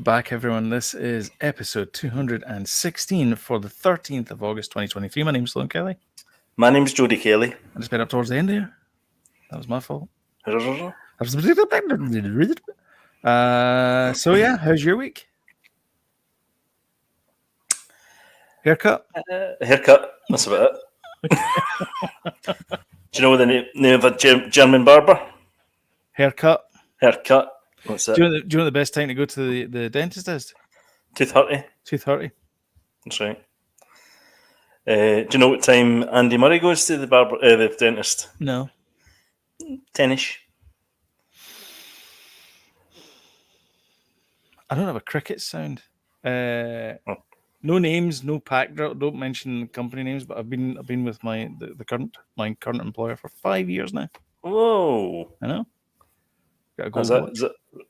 back, everyone. This is episode 216 for the 13th of August, 2023. My name's Sloan Kelly. My name's Jody Kelly. I just made up towards the end there. That was my fault. So yeah, how's your week? Haircut? Haircut. That's about it. Do you know the name of a German barber? Haircut. Haircut. What's that? Do you know the best time to go to the dentist is? 2:30. 2:30. That's right. Do you know what time Andy Murray goes to the the dentist? No. 10ish. I don't have a cricket sound. No names, no pack drop. Don't mention company names, but I've been with my current employer for 5 years now. Whoa! I know. Got a gold watch.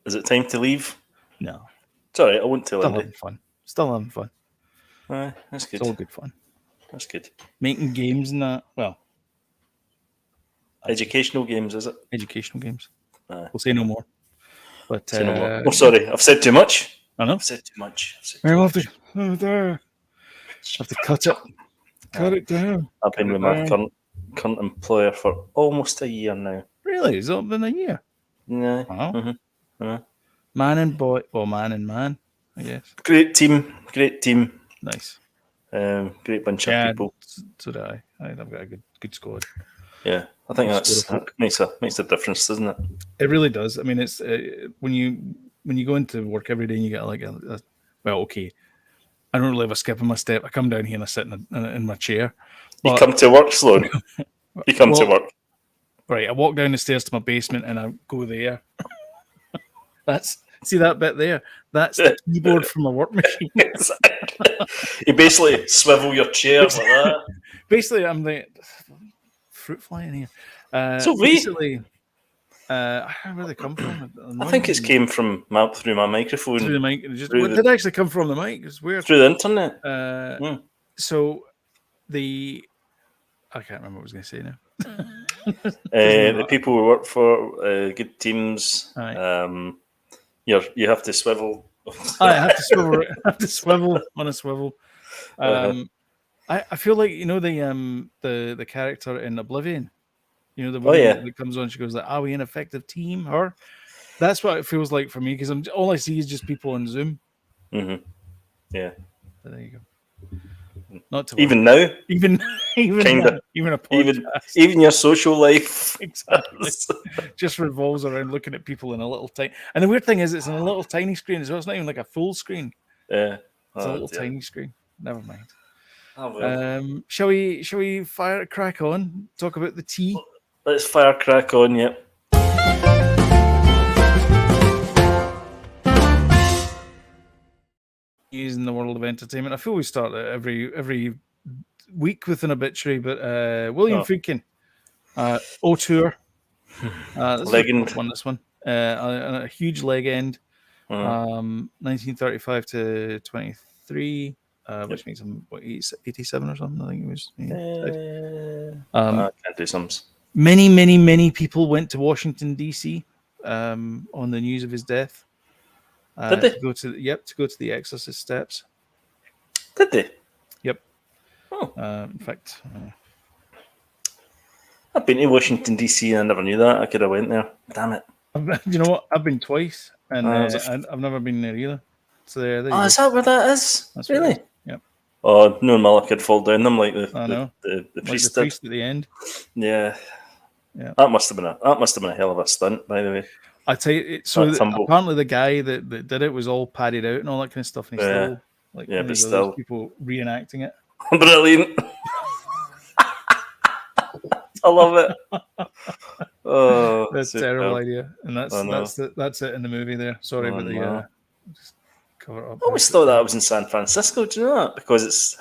Is it time to leave? No. It's all right. I won't tell Still Andy. having fun. Still having fun. That's good. It's all good fun. That's good. Making games and that. Well, educational games, is it? Educational games. We'll say no more. But say no more. Oh, sorry, I've said too much. I know. I've said too much. I'll have to cut it. Cut it down. I've been with my current employer for almost a year now. Really? Has it been a year? Yeah. Wow. Mm-hmm. Man and boy, or man and man, I guess. Great team. Nice. Great bunch of people. So did I. I've got a good squad. Yeah, I think that makes a difference, doesn't it? It really does. I mean, it's when you go into work every day and you get like well, okay, I don't really have a skip in my step. I come down here and I sit in my chair. You come to work, Sloan. You come to work. Right, I walk down the stairs to my basement and I go there. See that bit there? That's the keyboard from a work machine. You basically swivel your chair like that. Basically, I'm the fruit fly in here. So basically, I don't know where they come from. I think it came from through my microphone. Through the mic. It did actually come from the mic. It's weird. Through the internet. So I can't remember what I was going to say now. The people we work for, good teams. You have to swivel. I have to swivel. I have to swivel on a swivel. I feel like the character in Oblivion. You know the one that comes on. She goes like, "Are we an effective team?" Her. That's what it feels like for me because all I see is just people on Zoom. Mm-hmm. Yeah. So there you go. Not to even now, even kinda, even a podcast, even your social life exactly just revolves around looking at people in a little tiny. And the weird thing is, it's in a little tiny screen as well. It's not even like a full screen. Yeah, it's a little tiny screen. Never mind. Oh, well. Shall we crack on? Talk about the tea. Let's crack on. Yep. News in the world of entertainment. I feel we start every week with an obituary, but William Friedkin, auteur, legend. This one, a huge leg end, 1935 to 23, which makes him 87 or something. I think it was. I can't do sums. Many people went to Washington D.C. On the news of his death. Did they? To go to the Exorcist steps. Did they? Yep. Oh. In fact, I've been to Washington D.C. and I never knew that. I could have went there. Damn it! You know what? I've been twice, and I've never been there either. So there you go. Is that where that is? That's really? Yep. Oh, no, Malik could fall down them like the priest did. At the end. Yeah. That must have been a hell of a stunt, by the way. I tell you, apparently the guy that did it was all padded out and all that kind of stuff, and he's still people reenacting it. Brilliant. I love it. Oh, that's a terrible idea, and that's it in the movie there. Sorry, but just cover it up. I always thought that was in San Francisco. Do you know that? Because it's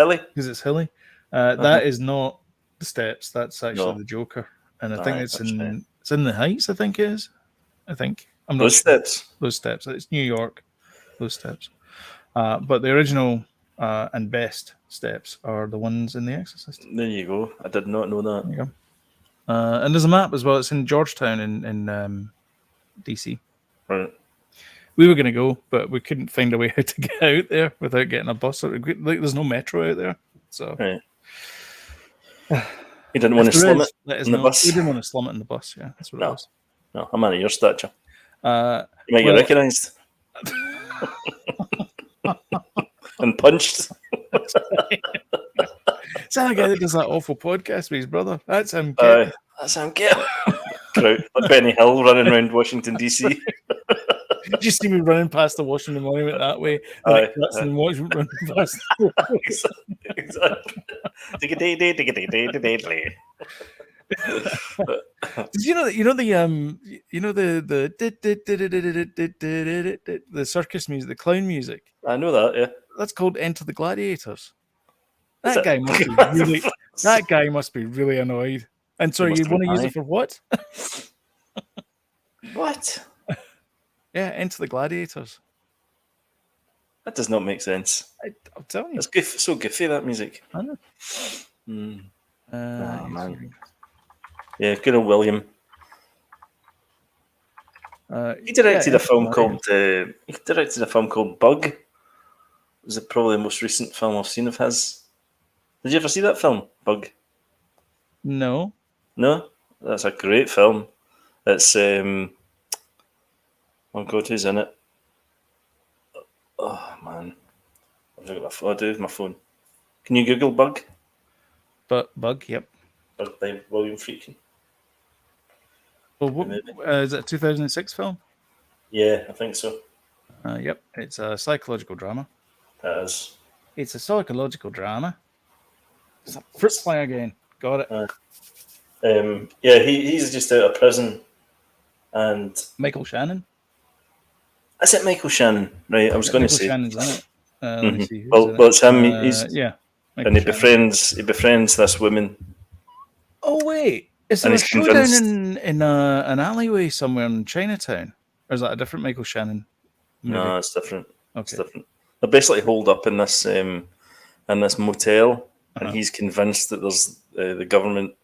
hilly. That is not the steps. That's actually the Joker, and I think it's in the Heights. I think it is. I'm not those sure. steps. Those steps. It's New York. Those steps. But the original and best steps are the ones in The Exorcist. There you go. I did not know that. There you go. And there's a map as well. It's in Georgetown in DC. Right. We were going to go, but we couldn't find a way how to get out there without getting a bus. Like, there's no metro out there, so right. You didn't want to slum it in the bus? We didn't want to slum it in the bus, yeah. That's what it was. No, I'm out of your stature. You might get recognised. And punched. It's that guy that does that awful podcast with his brother. That's him. That's him. Like Benny Hill running around Washington, D.C. Did you see me running past the Washington Monument that way? And running past exactly. Did you know that? The circus music, the clown music. I know that. Yeah, that's called Enter the Gladiators. That guy must be really annoyed. And sorry, you want to use it for what? What? Yeah, Enter the Gladiators. That does not make sense. I'm telling you. It's so goofy, that music. I know. Man. Yeah, good old William. He directed a film called Bug. It was probably the most recent film I've seen of his. Did you ever see that film, Bug? No. No? That's a great film. It's oh God, who's in it? Oh man, I do with my phone. Can you Google Bug? Bug, yep. Bug by William Friedkin. Well, is it a 2006 film? Yeah, I think so. Yep, it's a psychological drama. It is. It's a psychological drama. It's a fruit fly again. Got it. Yeah, he's just out of prison, and Michael Shannon. Is it Michael Shannon? Right, I was going to say. Shannon's in it. Let me see. Well, it's him. Yeah, Michael and he befriends this woman. Oh wait, is there a showdown in an alleyway somewhere in Chinatown, or is that a different Michael Shannon movie? No, it's different. Okay. It's different. They're basically holed up in this motel, and he's convinced that there's the government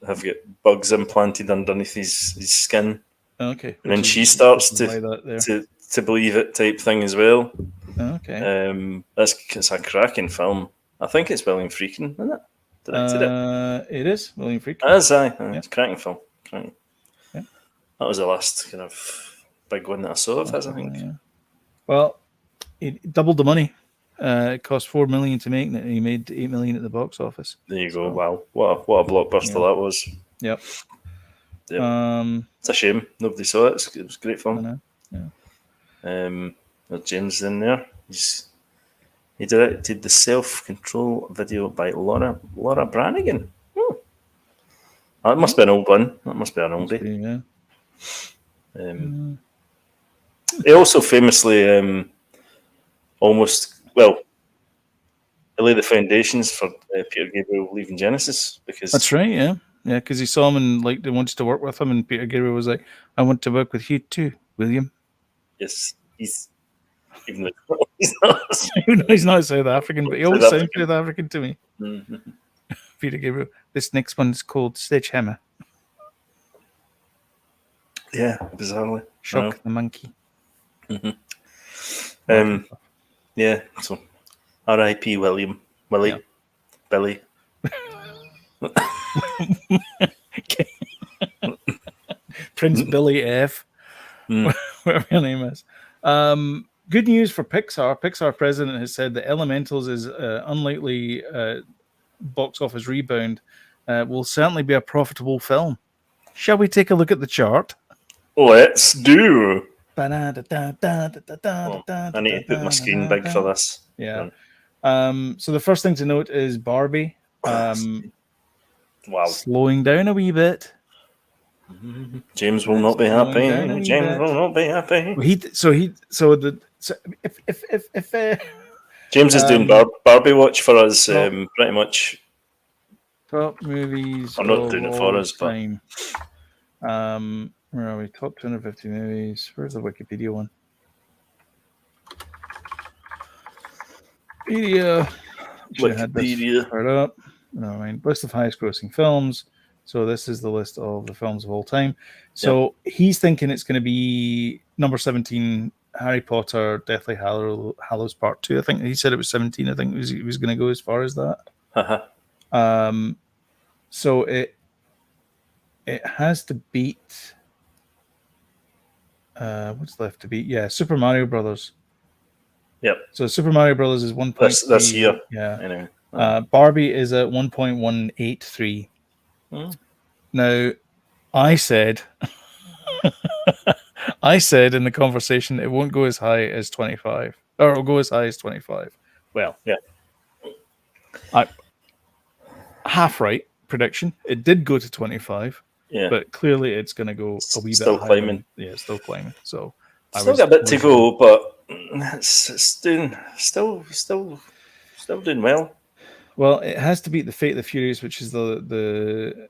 have got bugs implanted underneath his skin. Okay. And then she starts to believe it, type thing as well. Okay. It's a cracking film. I think it's William Friedkin, isn't it? Directed it. It is William Friedkin. It is, It's a cracking film. Cracking. Yeah. That was the last kind of big one that I saw of his, I think. Yeah. Well, it doubled the money. It cost $4 million to make, and he made $8 million at the box office. There you go. Wow, what a blockbuster that was. Yep. It's a shame nobody saw it. It was a great film. Yeah. James in there. He directed the Self-Control video by Laura Branigan. That must be an old one. That must be an oldie. He also famously he laid the foundations for Peter Gabriel leaving Genesis, because that's right. Yeah, because he saw him and they wanted to work with him, and Peter Gabriel was like, "I want to work with you too, William." Yes, even though he's not South African, but he always sounds South African to me. Mm-hmm. Peter Gabriel. This next one is called Sledgehammer. Yeah, bizarrely. Shock the monkey. Mm-hmm. Yeah, so R.I.P. William. Billy. Prince Billy F. Whatever your name is. Good news for Pixar. Pixar president has said that Elementals is unlikely box office rebound. Will certainly be a profitable film. Shall we take a look at the chart? Let's do. I need to put my screen big for this. Yeah. So the first thing to note is Barbie. Wow. Slowing down a wee bit. James will not be happy. James will not be happy. If James is doing Barbie watch for us, pretty much. Top movies. I'm not doing it for us, time. Where are we? Top 250 movies. Where's the Wikipedia one? Wikipedia. Wikipedia. Start up. No, I mean, list of highest grossing films. So this is the list of the films of all time. So he's thinking it's going to be number 17, Harry Potter, Deathly Hallows Part 2. I think he said it was 17. I think he was going to go as far as that. So it has to beat... what's left to beat? Yeah, Super Mario Brothers. Yep. So Super Mario Brothers is 1.3. This year. Yeah. Anyway. Barbie is at 1.183. Now, I said in the conversation it won't go as high as 25, or it'll go as high as 25. Well, yeah, I half right prediction. It did go to 25, but clearly it's going to go a wee bit higher. Climbing. Yeah, still climbing. So still got a bit to go, but it's doing still doing well. Well, it has to beat the Fate of the Furious, which is the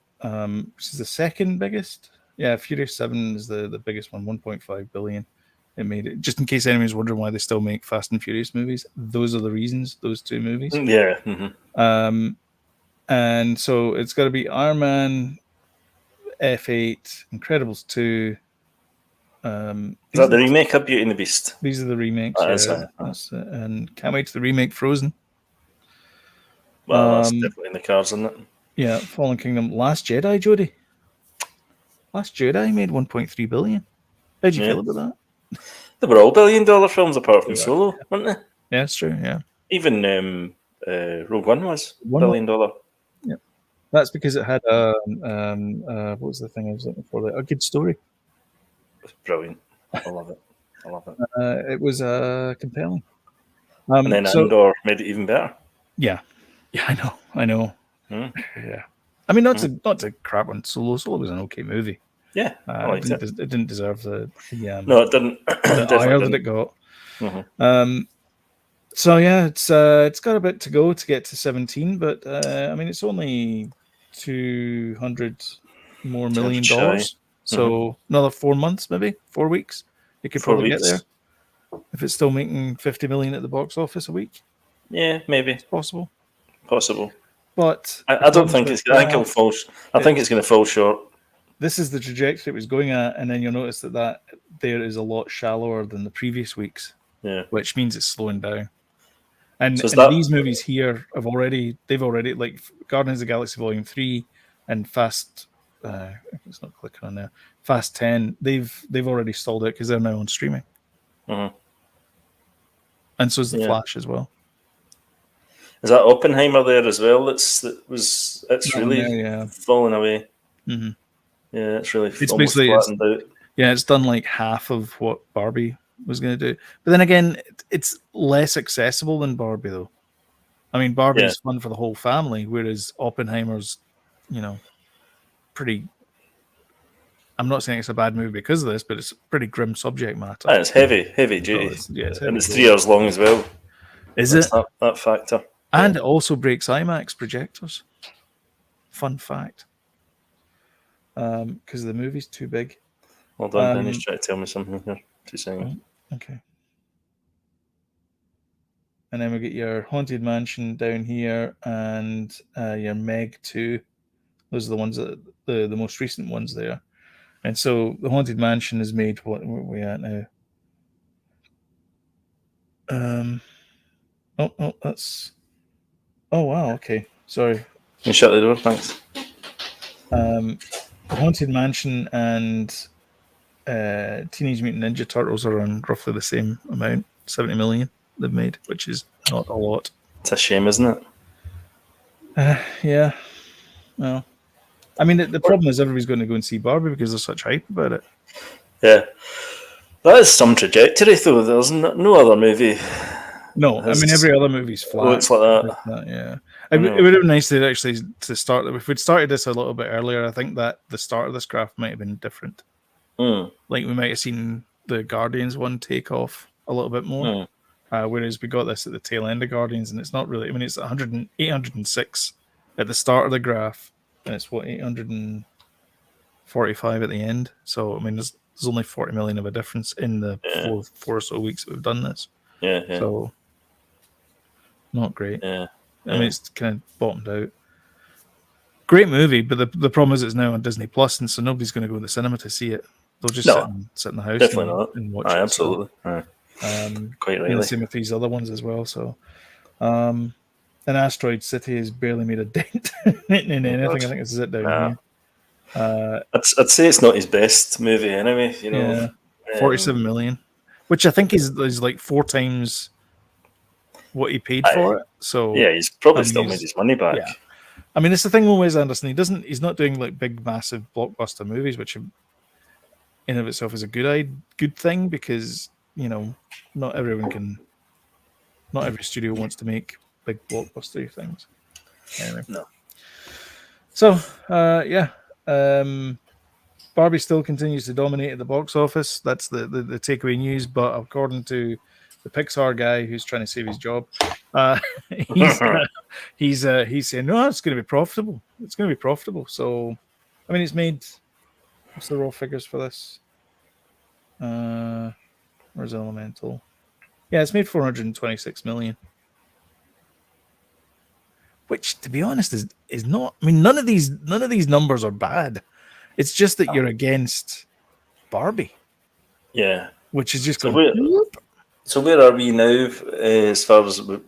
second biggest. Yeah, Furious 7 is the biggest one, 1.5 billion. It made it. Just in case anyone's wondering why they still make Fast and Furious movies, those are the reasons. Those two movies. Yeah. And so it's got to be Iron Man, F8, Incredibles 2. Is that the remake of Beauty and the Beast? These are the remakes. That's it. And can't wait to the remake Frozen. Well, that's definitely in the cards, isn't it? Yeah, Fallen Kingdom. Last Jedi, Jody. Last Jedi made 1.3 billion. How'd you feel about that? They were all billion-dollar films apart from Solo, weren't they? Yeah, it's true, yeah. Even Rogue One was $1 billion. Yeah. That's because it had what was the thing I was looking for there? A good story. It's brilliant. I love it. It was compelling. And then Andor made it even better. Yeah. Yeah, I know. Yeah. I mean, not to crap on Solo. Solo was an okay movie. Yeah, I liked it. It didn't deserve the no, it didn't. the ire that it got. So yeah, it's got a bit to go to get to 17, but I mean, it's only $200 more million. So another 4 months, maybe 4 weeks. It could probably get there if it's still making 50 million at the box office a week. Yeah, maybe it's possible. But I don't think it's. I think it'll fall. I think it's going to fall short. This is the trajectory it was going at, and then you'll notice that there is a lot shallower than the previous weeks. Yeah, which means it's slowing down. And, these movies here they've already like Guardians of the Galaxy Volume 3 and Fast. It's not clicking on there. Fast 10. They've already stalled it because they're now on streaming. And so is the Flash as well. Is that Oppenheimer there as well? It's really falling away. Yeah, it's really almost flattened out. Yeah, it's done like half of what Barbie was going to do. But then again, it's less accessible than Barbie, though. I mean, Barbie is fun for the whole family, whereas Oppenheimer's, pretty... I'm not saying it's a bad movie because of this, but it's a pretty grim subject matter. And it's heavy duty. It's heavy and it's 3 hours long as well. That's that factor. And it also breaks IMAX projectors. Fun fact. Because the movie's too big. Hold on, Danny's trying to tell me something here. 2 seconds. Okay. And then we get your Haunted Mansion down here and your Meg 2. Those are the ones that the most recent ones there. And so the Haunted Mansion is made, what are we at now? That's... Oh, wow, okay. Sorry. Can you shut the door? Thanks. Haunted Mansion and Teenage Mutant Ninja Turtles are on roughly the same amount, 70 million they've made, which is not a lot. It's a shame, isn't it? Yeah. Well, I mean, the problem is everybody's going to go and see Barbie because there's such hype about it. Yeah. That is some trajectory, though. There's no other movie. No, I mean, every other movie's flat. Looks like that. Yeah. It would have been nice to start. If we'd started this a little bit earlier, I think that the start of this graph might have been different. Like we might have seen the Guardians one take off a little bit more. Whereas we got this at the tail end of Guardians, and it's not really. I mean, it's 806 at the start of the graph, and it's 845 at the end. So I mean, there's only 40 million of a difference in the four or so weeks that we've done this. Yeah. So not great. Yeah. I mean, it's kind of bottomed out. Great movie, but the problem is it's now on Disney Plus, and so nobody's going to go to the cinema to see it. They'll just sit in the house and watch it. Absolutely. So, quite rightly. You know, same with these other ones as well. So, and Asteroid City has barely made a dent in anything. I think this is it down here. I'd say it's not his best movie anyway. You know, yeah, 47 million, which I think is like 4 times what he paid for it. So yeah, he's probably still made his money back. Yeah. I mean, it's the thing with Wes Anderson. He's not doing like big, massive blockbuster movies, which in and of itself is a good thing, because you know not every studio wants to make big blockbuster things. Anyway, no. So Barbie still continues to dominate at the box office. That's the takeaway news. But according to the Pixar guy who's trying to save his job, he's saying no, it's going to be profitable. It's going to be profitable. So, I mean, it's made. What's the raw figures for this? Where's Elemental? Yeah, it's made 426 million. Which, to be honest, is not. I mean, none of these numbers are bad. It's just that you're against Barbie. Yeah, which is just so where are we now as far as we're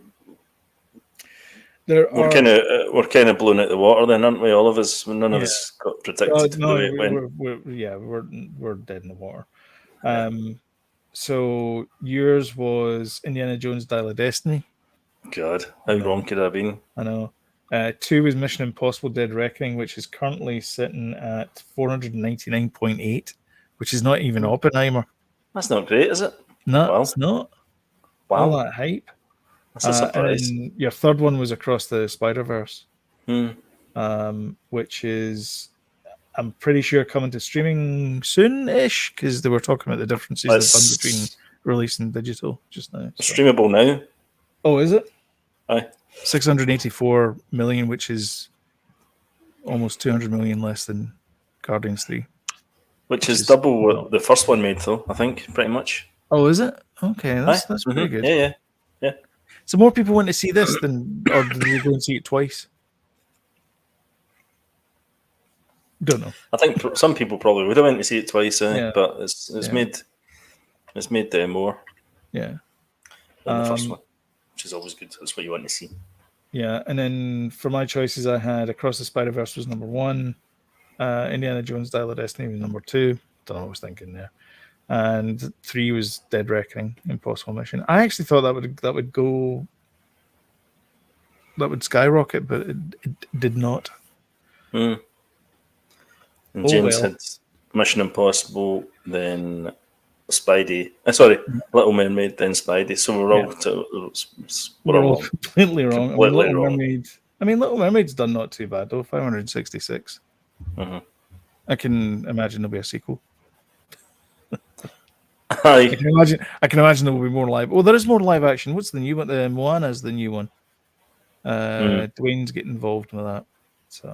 kind of blown out the water then, aren't we? All of us, none of us got predicted. We're dead in the water. So yours was Indiana Jones Dial of Destiny. God, how wrong could I have been? I know. 2 was Mission Impossible Dead Reckoning, which is currently sitting at 499.8, which is not even Oppenheimer. That's not great, is it? No, it's not. Wow. All that hype. That's a surprise. And your third one was Across the Spider-Verse, which is, I'm pretty sure, coming to streaming soon-ish, because they were talking about the differences they've done between release and digital just now. So. Streamable now. Oh, is it? Aye. 684 million, which is almost 200 million less than Guardians 3. Which is double what the first one made, though, I think, pretty much. Oh, is it? Okay, that's pretty good. Yeah. So more people want to see this or do they go and see it twice? Don't know. I think some people probably would have went to see it twice, but it's made more. Yeah. Than the first one, which is always good. That's what you want to see. Yeah, and then for my choices, I had Across the Spider-Verse was number 1, Indiana Jones Dial of Destiny was number 2. Don't know what I was thinking there. And 3 was Dead Reckoning, Impossible Mission. I actually thought that would skyrocket, but it did not. And James had Mission Impossible, then Spidey. Little Mermaid, then Spidey. So we're all completely wrong. Completely wrong. Little Mermaid's done not too bad though. 566. I can imagine there'll be a sequel. I can imagine there will be more live. Well, there is more live action. What's the new one? The Moana's the new one. Dwayne's getting involved with that. So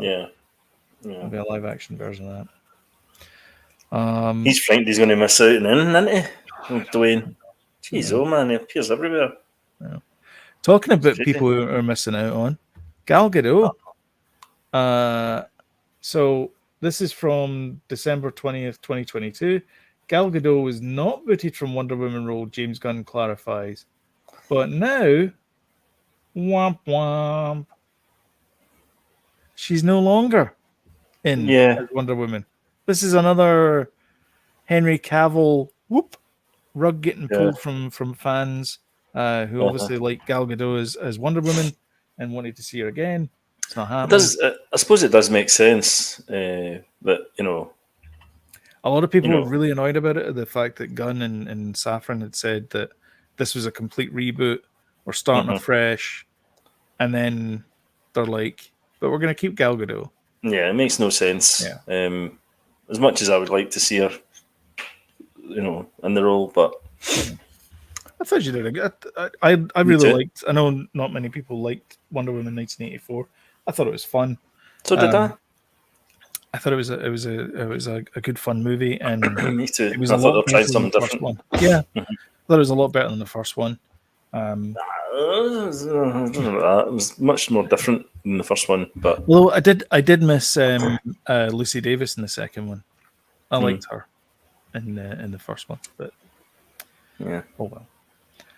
there'll be a live action version of that. He's franked he's going to miss out on isn't he? Dwayne. Jeez, oh man, he appears everywhere. Yeah. Talking about people who are missing out on Gal Gadot. So this is from December 20th, 2022. Gal Gadot was not booted from Wonder Woman role, James Gunn clarifies. But now, womp womp, she's no longer in Wonder Woman. This is another Henry Cavill rug getting pulled from fans who obviously like Gal Gadot as Wonder Woman and wanted to see her again. It's not happening. I suppose it does make sense that, a lot of people were really annoyed about it, the fact that Gunn and Safran had said that this was a complete reboot, we're starting afresh, and then they're like, but we're going to keep Gal Gadot. Yeah, it makes no sense. Yeah. As much as I would like to see her, in the role, but I thought you did a good. I really liked. I know not many people liked Wonder Woman 1984. I thought it was fun. So did I. I thought it was a good fun movie, and me too. It was I thought they'll try something different. Yeah, I thought it was a lot better than the first one. It was much more different than the first one, but Although I did miss Lucy Davis in the second one. I liked her in the first one, but yeah, oh well.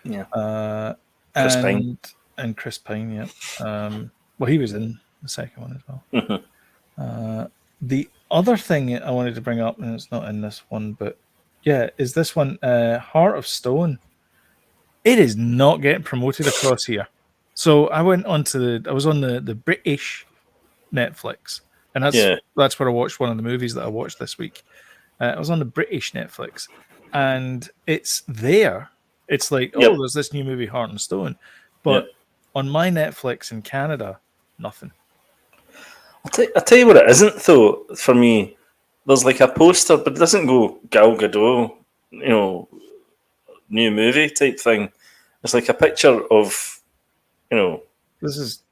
yeah. Chris Pine. And Chris Pine, yeah. Well, he was in the second one as well. The other thing I wanted to bring up, and it's not in this one, but yeah, is this one Heart of Stone? It is not getting promoted across here. So I went onto I was on the British Netflix, and that's where I watched one of the movies that I watched this week. I was on the British Netflix, and it's there. It's like, oh, there's this new movie, Heart and Stone, but on my Netflix in Canada, nothing. I'll tell you what it isn't though. For me, there's like a poster, but it doesn't go Gal Gadot, new movie type thing. It's like a picture of, This is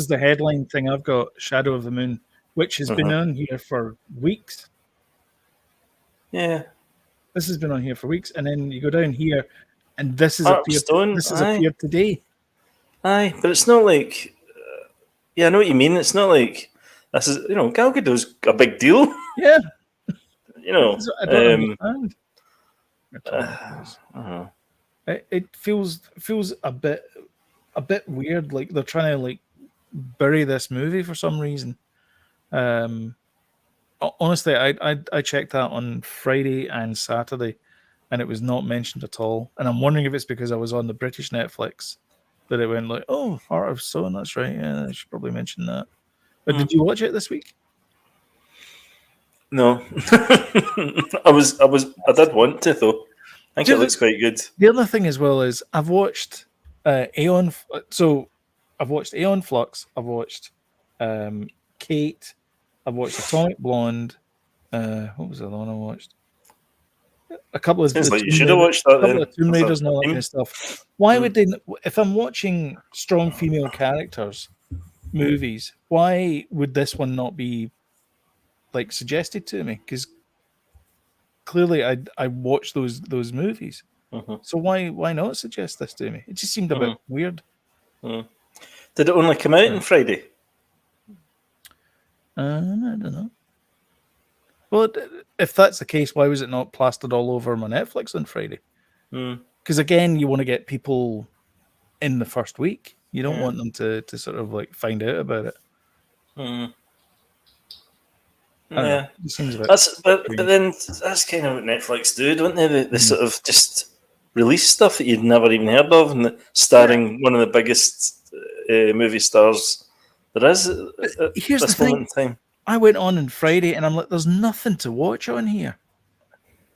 the headline thing I've got, Shadow of the Moon, which has been on here for weeks. Yeah. This has been on here for weeks, and then you go down here, and this has appeared today. Aye, but it's not like. Yeah, I know what you mean. It's not like this is. Gal Gadot's a big deal. Yeah. I don't understand. It feels a bit weird. Like they're trying to like bury this movie for some reason. Honestly, I checked that on Friday and Saturday, and it was not mentioned at all. And I'm wondering if it's because I was on the British Netflix that it went like, oh, Heart of Stone, that's right. Yeah, I should probably mention that. But did you watch it this week? No, I did want to though. I think it looks quite good. The other thing as well is I've watched Aeon. So I've watched Aeon Flux. I've watched Kate. I've watched Atomic Blonde. What was the other one I watched? A couple of. Sounds like you should have watched that. A couple of Tomb Raiders and all that kind of stuff. Why would they? If I'm watching strong female characters movies, why would this one not be like suggested to me? Because clearly I watch those movies. So why not suggest this to me? It just seemed a bit weird. Did it only come out on Friday? I don't know. Well, if that's the case, why was it not plastered all over my Netflix on Friday? Because again, you want to get people in the first week. You don't want them to sort of like find out about it. Yeah, it seems a bit but then that's kind of what Netflix do, don't they? They sort of just release stuff that you'd never even heard of, and starring one of the biggest movie stars there is at Here's this the moment thing. in time. I went on Friday, and I'm like, "There's nothing to watch on here,"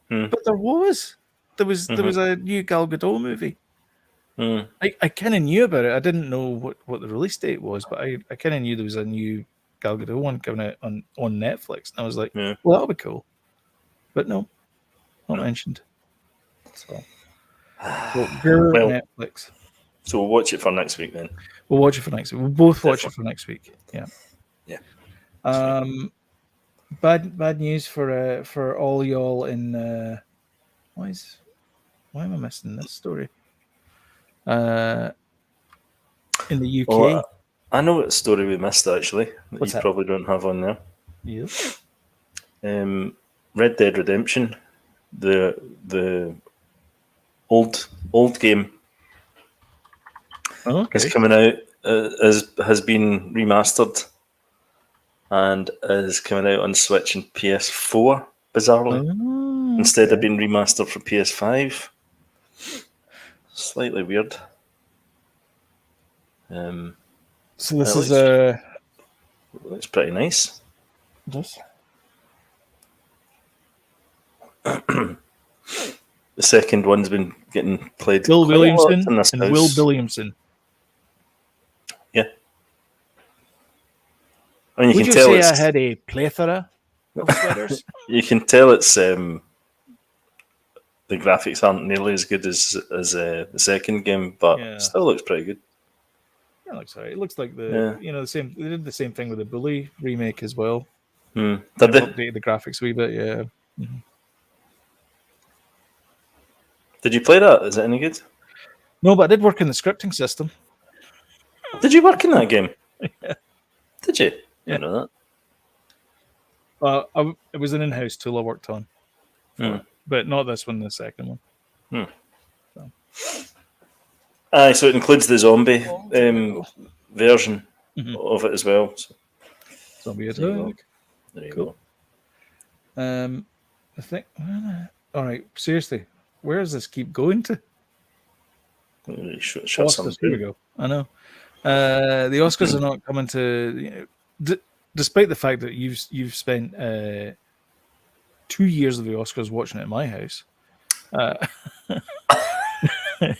but there was. There was a new Gal Gadot movie. I kind of knew about it. I didn't know what the release date was, but I kind of knew there was a new Gal Gadot one coming out on Netflix, and I was like, "Well, that'll be cool," but no, not mentioned. So, Netflix. So we'll watch it for next week then. We'll watch it for next week. We'll both watch it for next week. Yeah. Yeah. Bad news for all y'all in. Why am I missing this story? In the UK. Well, I know what story we missed actually. What's that? Probably don't have on there. Yeah. Red Dead Redemption, the old game, is coming out. Has been remastered and is coming out on Switch and PS4. Bizarrely, instead of being remastered for PS5. Slightly weird. So this is looks pretty nice. This? The second one's been getting played. Bill Williamson in this and house. Will Williamson. Yeah. I mean, Would you say I had a plethora of sweaters? You can tell it's the graphics aren't nearly as good as the second game, but it still looks pretty good. Yeah, it looks alright. It looks like the same. They did the same thing with the Bully remake as well. Did they updated the graphics a wee bit? Yeah. Did you play that? Is it any good? No, but I did work in the scripting system. Did you work in that game? Yeah. Did you? Yeah. I know that. Well, it was an in-house tool I worked on, Hmm. but not this one. The second one. Aye, so it includes the zombie Oh, version Mhm. of it as well. So Zombie there you go. attack. There you Cool. I think. All right. Seriously, where does this keep going to? go. Shut Oscars. something Here we down. go. I know. The Oscars are not coming to. Despite the fact that you've spent 2 years of the Oscars watching it in my house.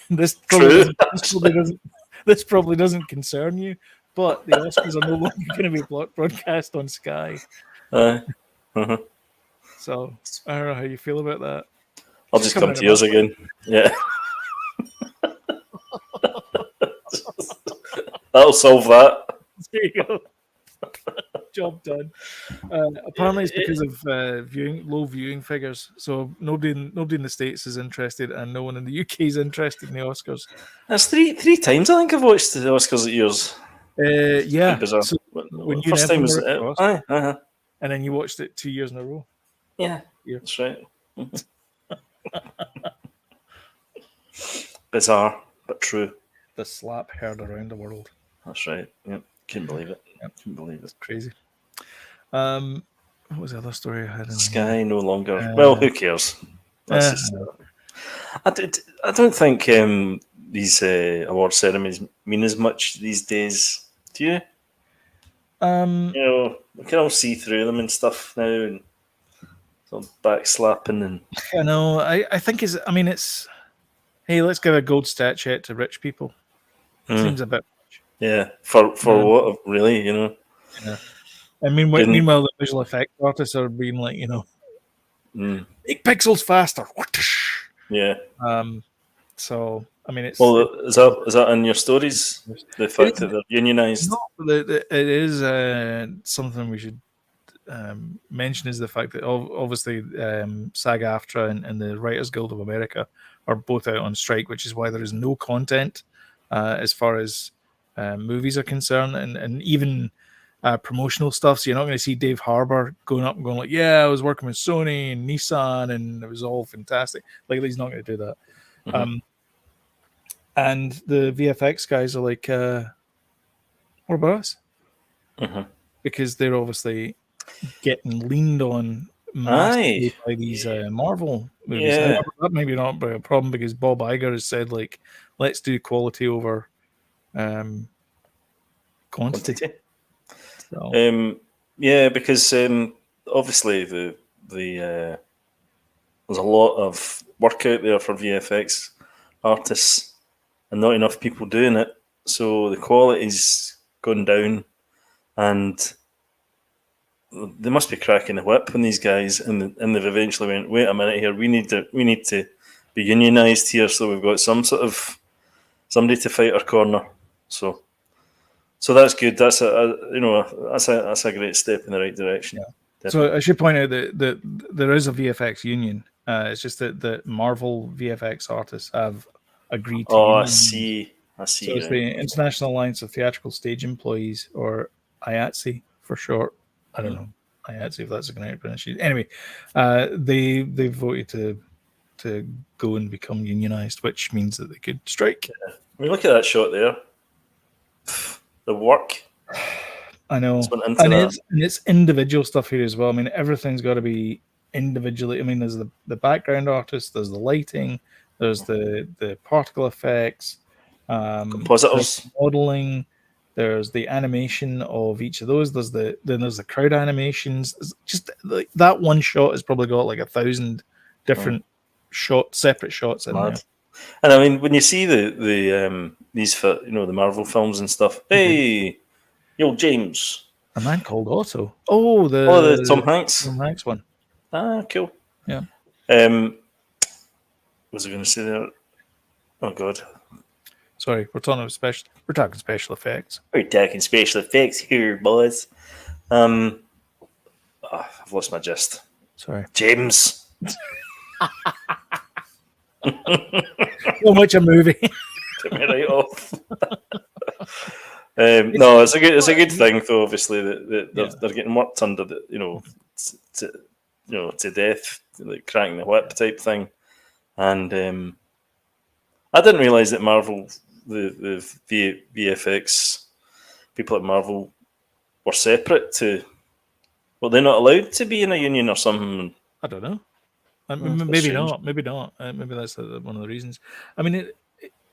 This True. probably doesn't concern you, but the Oscars are no longer going to be broadcast on Sky. Uh-huh. So I don't know how you feel about that. I'll just come to yours again. Yeah. That'll solve that. There you go. Job done. Apparently, it's because of low viewing figures. So nobody in the States is interested, and no one in the UK is interested in the Oscars. That's three times I think I've watched the Oscars at yours. Yeah. Bizarre. So when you First time was and then you watched it 2 years in a row. Yeah, that's right. Bizarre, but true. The slap heard around the world. That's right. Yep. Couldn't believe it. Yep. Couldn't believe it. It's crazy. What was the other story I had? Sky no longer. Well, who cares? That's just, I don't think these award ceremonies mean as much these days. Do you? We can all see through them and stuff now, and sort of backslapping and. I know. I think it's. Hey, let's give a gold statuette to rich people. Seems a bit much. Yeah, for what really, Yeah. I mean, meanwhile, the visual effect artists are being like, make pixels faster. Yeah. So I mean, it's. Well, is that in your stories? The fact that they're unionised. No, it is something we should mention is the fact that obviously SAG-AFTRA and the Writers Guild of America are both out on strike, which is why there is no content as far as movies are concerned, and even promotional stuff. So you're not going to see Dave Harbour going up and going like, "Yeah, I was working with Sony and Nissan, and it was all fantastic." Like he's not going to do that. Mm-hmm. And the VFX guys are like, "What about us?" Mm-hmm. Because they're obviously getting leaned on massively by these Marvel movies. Yeah. However, that may be not a problem because Bob Iger has said, like, let's do quality over quantity. So. Yeah, because obviously the there's a lot of work out there for VFX artists and not enough people doing it. So the quality's gone down, and they must be cracking the whip when these guys and they've eventually went, wait a minute here, we need to be unionised here, so we've got some sort of somebody to fight our corner. So that's good. That's a great step in the right direction. Yeah. So I should point out that there is a VFX union. It's just that the Marvel VFX artists have agreed to. I see. So it's the International Alliance of Theatrical Stage Employees, or IATSE for short. I don't know IATSE if that's a correct pronunciation. Anyway, they voted to go and become unionized, which means that they could strike. Yeah. I mean, look at that shot there. The work. I know, and it's individual stuff here as well. I mean, everything's got to be individually. I mean, there's the background artist, there's the lighting, there's the particle effects, compositors, modeling. There's the animation of each of those. There's the crowd animations. It's just like that one shot has probably got like 1,000 different separate shots in there. And I mean, when you see these the Marvel films and stuff, hey, yo, James, a man called Otto. Oh, the Tom Hanks. Tom Hanks one. Ah, cool. Yeah. What was I going to say there? Oh God. Sorry, we're talking special effects. We're talking special effects here, boys. I've lost my gist. Sorry, James. So much a movie. Put me right off. No, it's a good thing though. Obviously, that they're getting worked under the to death, like cracking the whip type thing. And I didn't realize that Marvel, the VFX people at Marvel, were separate to. Well, they're not allowed to be in a union or something. I don't know. Maybe Maybe not. Maybe that's one of the reasons. I mean,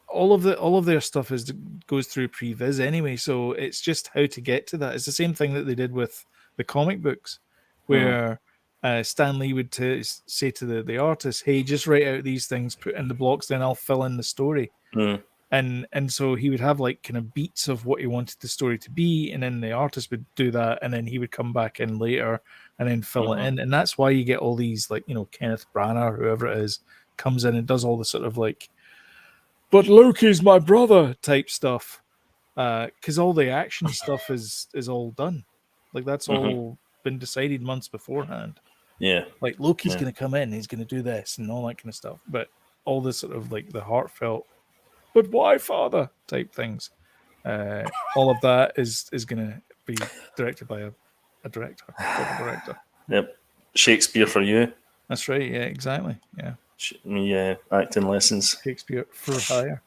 all of their stuff goes through previs anyway, so it's just how to get to that. It's the same thing that they did with the comic books, where Stan Lee would say to the artist, "Hey, just write out these things, put in the blocks, then I'll fill in the story." And so he would have like kind of beats of what he wanted the story to be, and then the artist would do that, and then he would come back in later and then fill it in. And that's why you get all these, like, Kenneth Branagh, whoever it is, comes in and does all the sort of like, but Loki's my brother type stuff, because all the action stuff is all done. Like, that's all been decided months beforehand. Yeah, like Loki's going to come in, he's going to do this and all that kind of stuff. But all this sort of like the heartfelt, but why, father, type things, all of that is going to be directed by a director, proper director. Yep, Shakespeare for you. That's right. Yeah, exactly. Yeah, me acting lessons. Shakespeare for hire.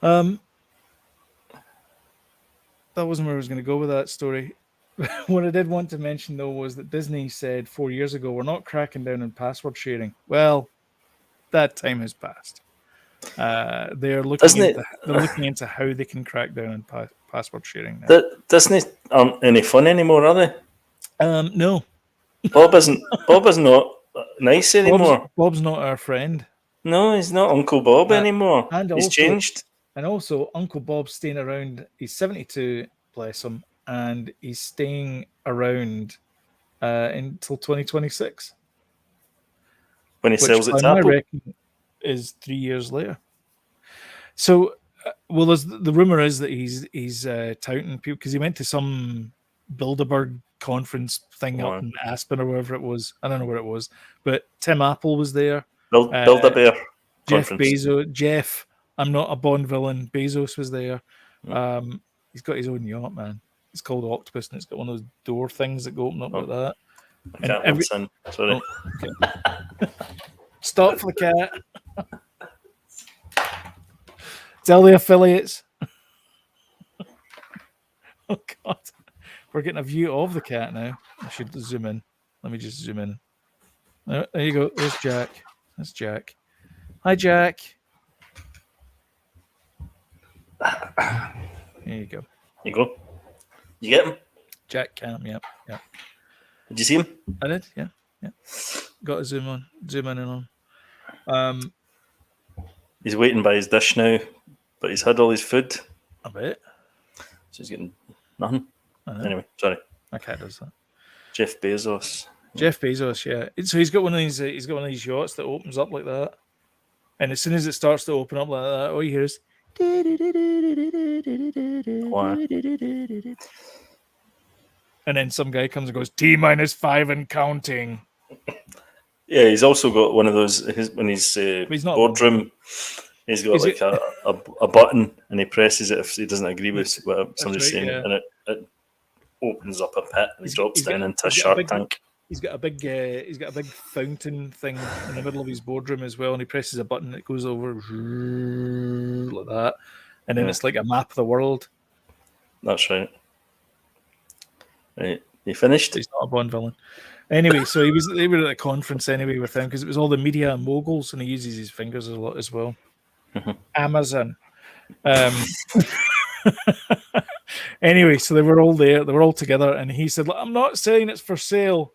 That wasn't where I was going to go with that story. What I did want to mention, though, was that Disney said 4 years ago, we're not cracking down on password sharing. Well, that time has passed. They're looking into how they can crack down on password sharing now. Disney aren't any fun anymore, are they? No. Bob is not nice anymore. Bob's not our friend. No, he's not Uncle Bob anymore. And he's changed. And also, Uncle Bob's staying around. He's 72, bless him, and he's staying around until 2026. When he sells it to Apple. I reckon is 3 years later. So, the rumor is that he's touting people because he went to some Bilderberg conference thing up in Aspen or wherever it was. I don't know where it was, but Tim Apple was there. Build-A-Bear conference. Jeff, I'm not a Bond villain. Bezos was there. He's got his own yacht, man. It's called Octopus, and it's got one of those door things that go open up like that. I can't listen. Sorry. Oh, okay. Stop for the cat. Tell the affiliates. Oh, God. We're getting a view of the cat now. I should zoom in. Let me just zoom in. There you go. There's Jack. That's Jack. Hi, Jack. There you go. You go. You get him? Jack Cam, yeah. Did you see him? I did, yeah. Got to zoom in on him. He's waiting by his dish now, but he's had all his food. I bet. So he's getting nothing. Anyway, sorry. My cat does that. Jeff Bezos, yeah. So he's got one of these. He's got one of these yachts that opens up like that, and as soon as it starts to open up like that, all you hear is. And then some guy comes and goes T-5 and counting. Yeah, he's also got one of those when he's boardroom. He's got like a button, and he presses it if he doesn't agree with what somebody's saying, and it opens up a pit and he drops down into a shark tank. He's got a big fountain thing in the middle of his boardroom as well, and he presses a button that goes over like that, and then it's like a map of the world. That's right. Right, you finished? He's not a Bond villain. Anyway, so they were at a conference anyway with him because it was all the media and moguls, and he uses his fingers a lot as well. Amazon. Anyway, so they were all there. They were all together, and he said, "I'm not saying it's for sale."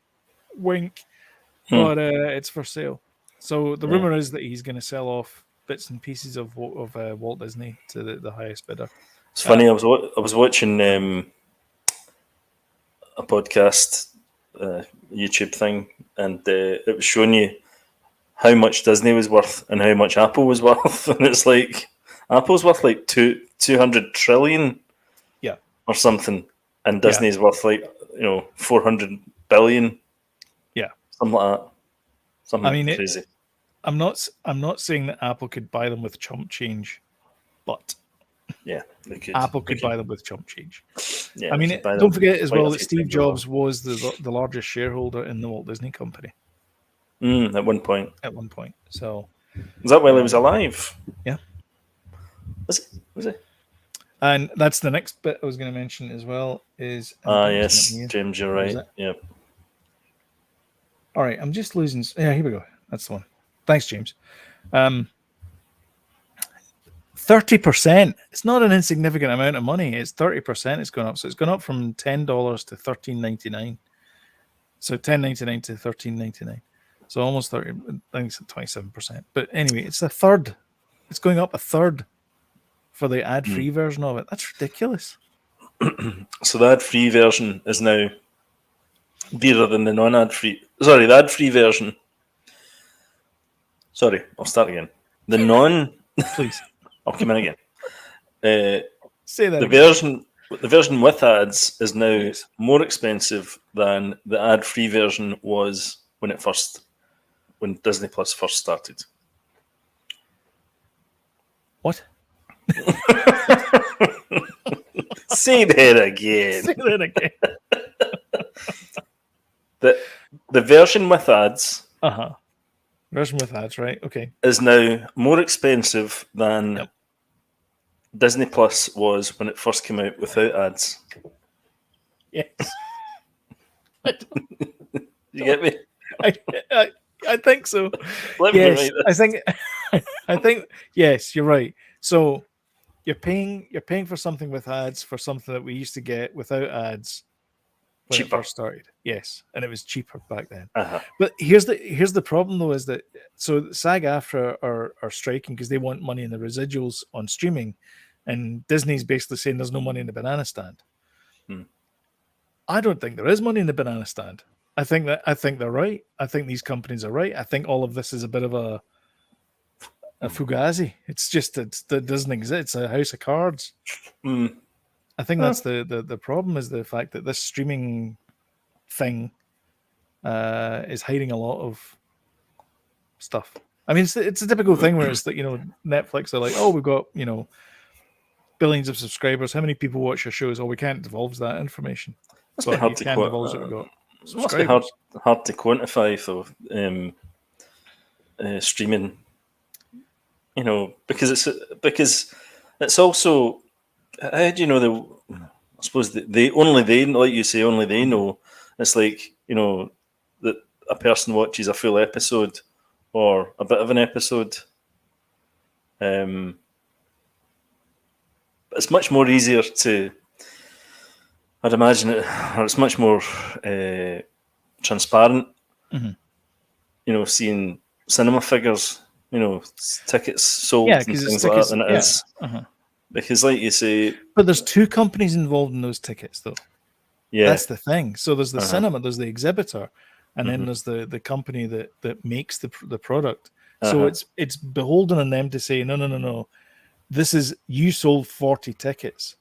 Wink, but it's for sale. So the rumor is that he's going to sell off bits and pieces of Walt Disney to the highest bidder. It's funny. I was watching a podcast, YouTube thing, and it was showing you how much Disney was worth and how much Apple was worth, and it's like Apple's worth like 200 trillion, or something, and Disney's worth like 400 billion. Yeah, something like that. Something crazy. I'm not saying that Apple could buy them with chump change, but Yeah, they could. Apple could buy them with chump change. Yeah, I mean, don't forget as well that Steve Jobs was the largest shareholder in the Walt Disney Company. At one point. At one point. So is that while he was alive? Yeah. Was it? And that's the next bit I was going to mention as well. Is yes, James, you're right. Yeah. All right, I'm just losing. Yeah, here we go. That's the one. Thanks, James. 30%. It's not an insignificant amount of money. It's 30%. It's gone up. So it's gone up from $10 to $13.99. So $10.99 to $13.99. So almost 30. I think it's 27%. But anyway, it's a third. It's going up a third for the ad-free version of it. That's ridiculous. So the ad-free version is now dearer than the non-ad-free. Sorry, the ad-free version. Sorry, I'll start again. The non. Please. I'll come in again. Say that. The version with ads is now more expensive than the ad-free version was when Disney Plus first started. What? Say that again. Say that again. The version with ads. Version with ads, right? Okay. Is now more expensive than Disney Plus was when it first came out without ads. Yes. You get me? I think so. Yes, I think yes, you're right. So you're paying for something with ads for something that we used to get without ads when it first started. Yes, and it was cheaper back then. But here's the problem though, is that so SAG-AFTRA are striking because they want money in the residuals on streaming, and Disney's basically saying there's no money in the banana stand. I don't think there is money in the banana stand. I think they're right. I think these companies are right. I think all of this is a bit of a fugazi. It's just that doesn't exist. It's a house of cards. I think that's the problem, is the fact that this streaming thing is hiding a lot of stuff. I mean, it's a typical thing where it's that, Netflix are like, oh, we've got, billions of subscribers. How many people watch your shows? Oh, we can't divulge that information. Must be hard to quantify for streaming. Because it's also, how do you know I suppose they like you say, only they know. It's like, that a person watches a full episode or a bit of an episode. It's much more easier to, I'd imagine it's much more transparent, seeing cinema figures, tickets sold and things like that than it is. Because like you say... But there's two companies involved in those tickets, though. Yeah. That's the thing. So there's the cinema, there's the exhibitor, and then there's the company that makes the product. So it's beholden on them to say, no. This is, you sold 40 tickets,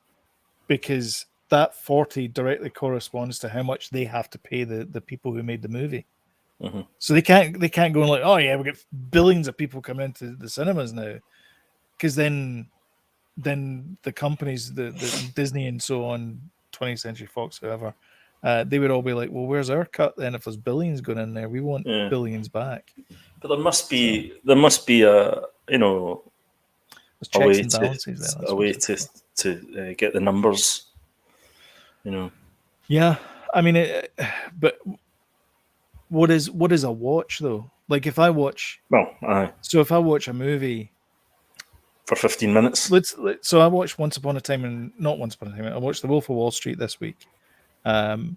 because that 40 directly corresponds to how much they have to pay the people who made the movie. So they can't go and like, oh yeah, we get billions of people come into the cinemas now, because then the companies, the Disney and so on, 20th Century Fox, whoever, they would all be like, well, where's our cut then? If there's billions going in there, we want billions back. But there must be a a way to get the numbers, Yeah, I mean, but what is a watch though? Like if I watch, so if I watch a movie for 15 minutes, so I watched I watched The Wolf of Wall Street this week, and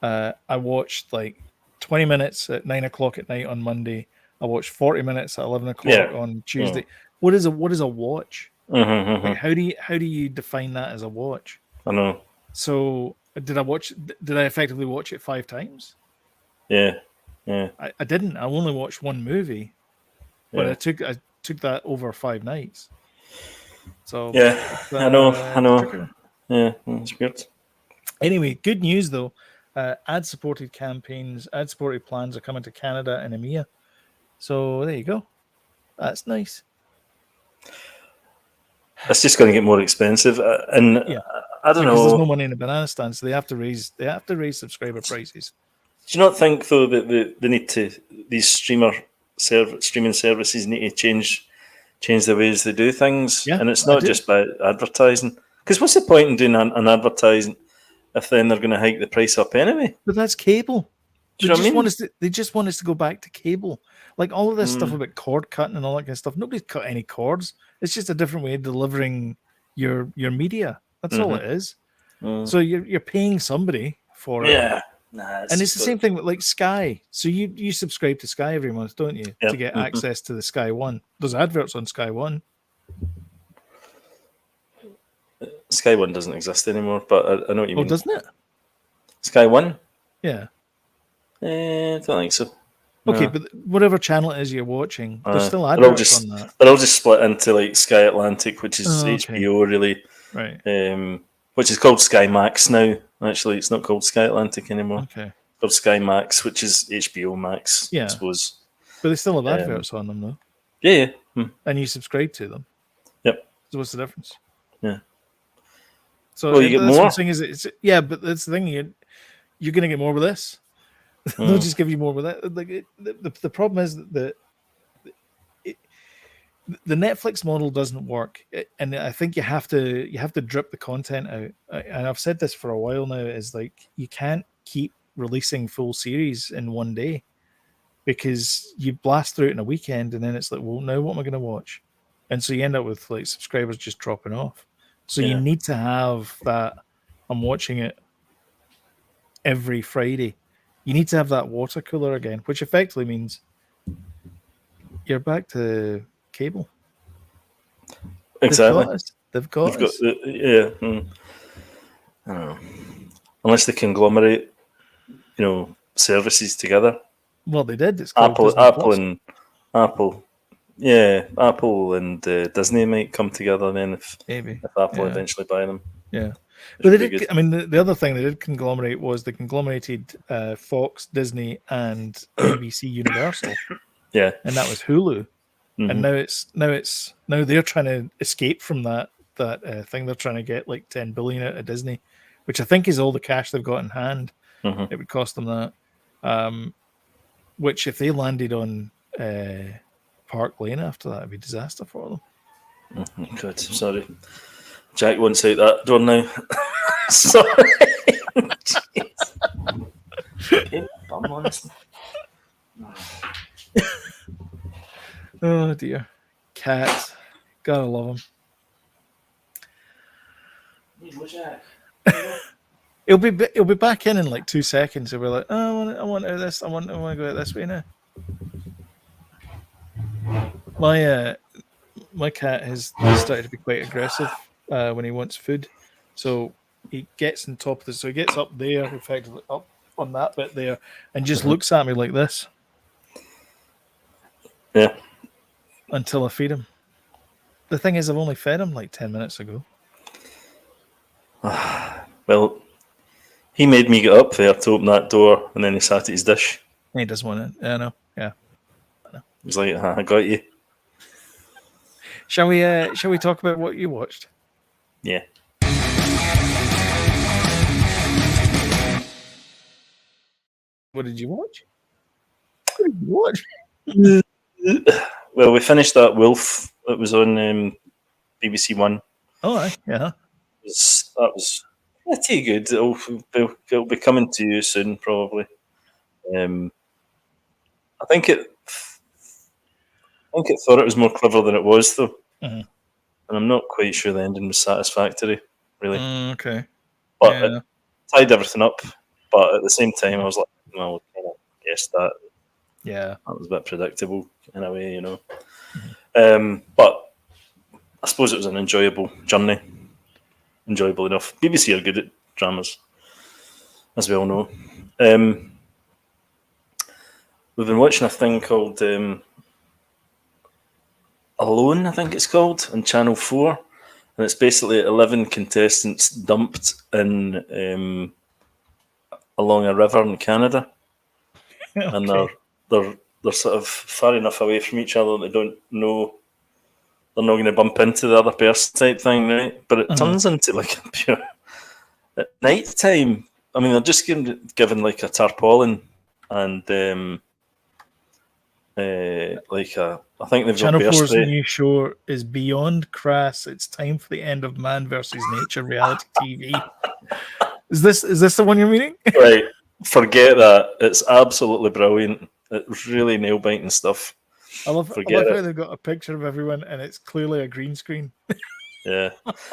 I watched like 20 minutes at 9 o'clock at night on Monday. I watched 40 minutes at 11 o'clock on Tuesday. What is a watch? Like how do you define that as a watch? I know. So did I effectively watch it 5 times? Yeah. I didn't. I only watched one movie, but I took that over 5 nights. So I know. Yeah, that's weird. Anyway, good news though. Ad-supported campaigns, ad-supported plans are coming to Canada and EMEA. So there you go. That's nice. It's just going to get more expensive, and Yeah. I don't Because know. there's no money in the banana stand, so they have to raise subscriber prices. Do you not think though that they need to these streaming services need to change the ways they do things, Yeah, and it's I not do. just by advertising. Because what's the point in doing an advertising if then they're going to hike the price up anyway? But that's cable. Do you know what I mean? They just want us to go back to cable. Like all of this stuff Mm. about cord cutting and all that kind of stuff. Nobody's cut any cords. It's just a different way of delivering your media. That's all it is. So you're paying somebody for it. Yeah. Nah, And it's the same thing with like Sky. So you subscribe to Sky every month, don't you? Yep. To get access to the Sky One. There's adverts on Sky One. Sky One doesn't exist anymore, but I know what you mean. Oh, doesn't it? Sky One? Yeah. I don't think so. Okay, No. but whatever channel it is you're watching, there's still they're all adverts just on that. they're all just split into like Sky Atlantic, which is Oh, okay. HBO really, Right. which is called Sky Max now. Actually, it's not called Sky Atlantic anymore. Okay. It's called Sky Max, which is HBO Max, Yeah. I suppose. But they still have adverts on them though. Yeah. And you subscribe to them. Yep. So what's the difference? Yeah. So Well, you get that's more. what I'm saying is yeah, but that's the thing, you're gonna get more with this. They'll just give you more with that. Like the problem is that the Netflix model doesn't work, and I think you have to drip the content out. And I've said this for a while now. Is like you can't keep releasing full series in one day because you blast through it in a weekend, and then it's like, well, now what am I going to watch? And so you end up with like subscribers just dropping off. So you need to have that. I'm watching it every Friday. You need to have that water cooler again, which effectively means you're back to cable. Exactly. They've got us. Yeah. I don't know. Unless they conglomerate, services together. Well, they did. It's Apple Disney+. Apple. Yeah, Apple and Disney might come together then if Apple eventually buy them. Yeah. But they did. I mean, the other thing they did conglomerate was they conglomerated Fox, Disney, and NBC Universal. Yeah, and that was Hulu. And now they're trying to escape from that thing. They're trying to get like 10 billion out of Disney, which I think is all the cash they've got in hand. It would cost them that. Which if they landed on Park Lane after that, it'd be a disaster for them. Good. Sorry, Jack wants out that door now. Sorry. I'm honest. Oh dear, cats, gotta love them. He'll be back in like 2 seconds. He'll be like, oh, I want to do this. I want to go out this way now. My cat has started to be quite aggressive when he wants food, so he gets on top of this. So he gets up there, effectively up on that bit there, and just looks at me like this. Yeah. Until I feed him. The thing is, I've only fed him like 10 minutes ago. Well, he made me get up there to open that door, and then he sat at his dish. He doesn't want it. I know. Yeah. He's like, I got you. Shall we talk about what you watched? Yeah. What did you watch? What did you watch? Well, we finished that Wolf that was on BBC One. Oh, yeah. That was pretty good. It'll be coming to you soon, probably. I think it thought it was more clever than it was, though. And I'm not quite sure the ending was satisfactory, really. Okay. But it tied everything up. But at the same time, I was like, well, I kind of guessed that. Yeah. That was a bit predictable in a way, But I suppose it was an enjoyable journey. Enjoyable enough. BBC are good at dramas, as we all know. We've been watching a thing called Alone, I think it's called, on Channel 4. And it's basically 11 contestants dumped in along a river in Canada. Okay. And they're they're sort of far enough away from each other they don't know they're not going to bump into the other person type thing, right? But it turns into like a pure at night time. I mean, they're just given like a tarpaulin and like I think they've Channel got bear 4's spray. new show is beyond crass. It's time for the end of man versus nature reality TV. Is this the one you're meaning? Right, forget that. It's absolutely brilliant. It's really nail biting stuff. I love Forget how it. they've got a picture of everyone and it's clearly a green screen. Yeah.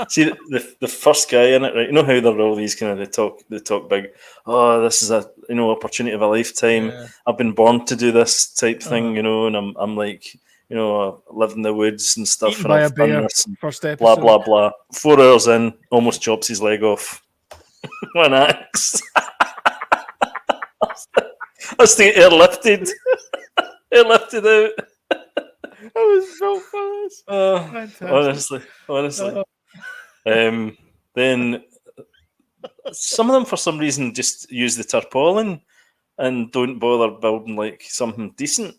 See the first guy in it, right? You know how they're all these kind of they talk big. Oh, this is a opportunity of a lifetime. Yeah. I've been born to do this type thing, and I'm like, I live in the woods and stuff, Eaten and by a I've done bear. this. And First blah episode. blah blah. 4 hours in, almost chops his leg off. One axe. That's the airlifted. Airlifted out. I was so fast. Honestly. Then some of them, for some reason, just use the tarpaulin and don't bother building like something decent,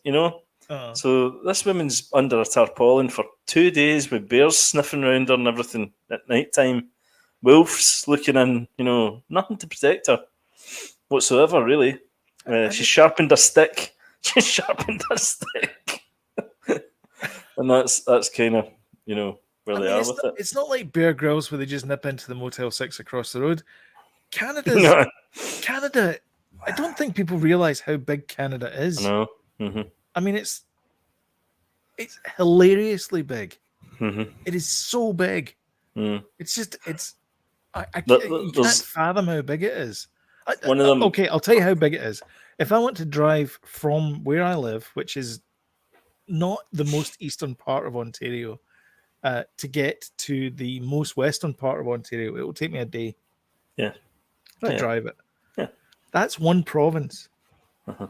So this woman's under a tarpaulin for 2 days with bears sniffing around her and everything at night time. Wolves looking in, nothing to protect her whatsoever, really. She sharpened a stick. And that's kind of, where they are with it. It's not like Bear Grylls where they just nip into the Motel 6 across the road. Canada, I don't think people realize how big Canada is. No. Mm-hmm. I mean, it's hilariously big. Mm-hmm. It is so big. Mm. You can't fathom how big it is. One of them. Okay, I'll tell you how big it is. If I want to drive from where I live, which is not the most eastern part of Ontario, to get to the most western part of Ontario, it will take me a day. Yeah. To drive it. Yeah. That's one province. Uh-huh.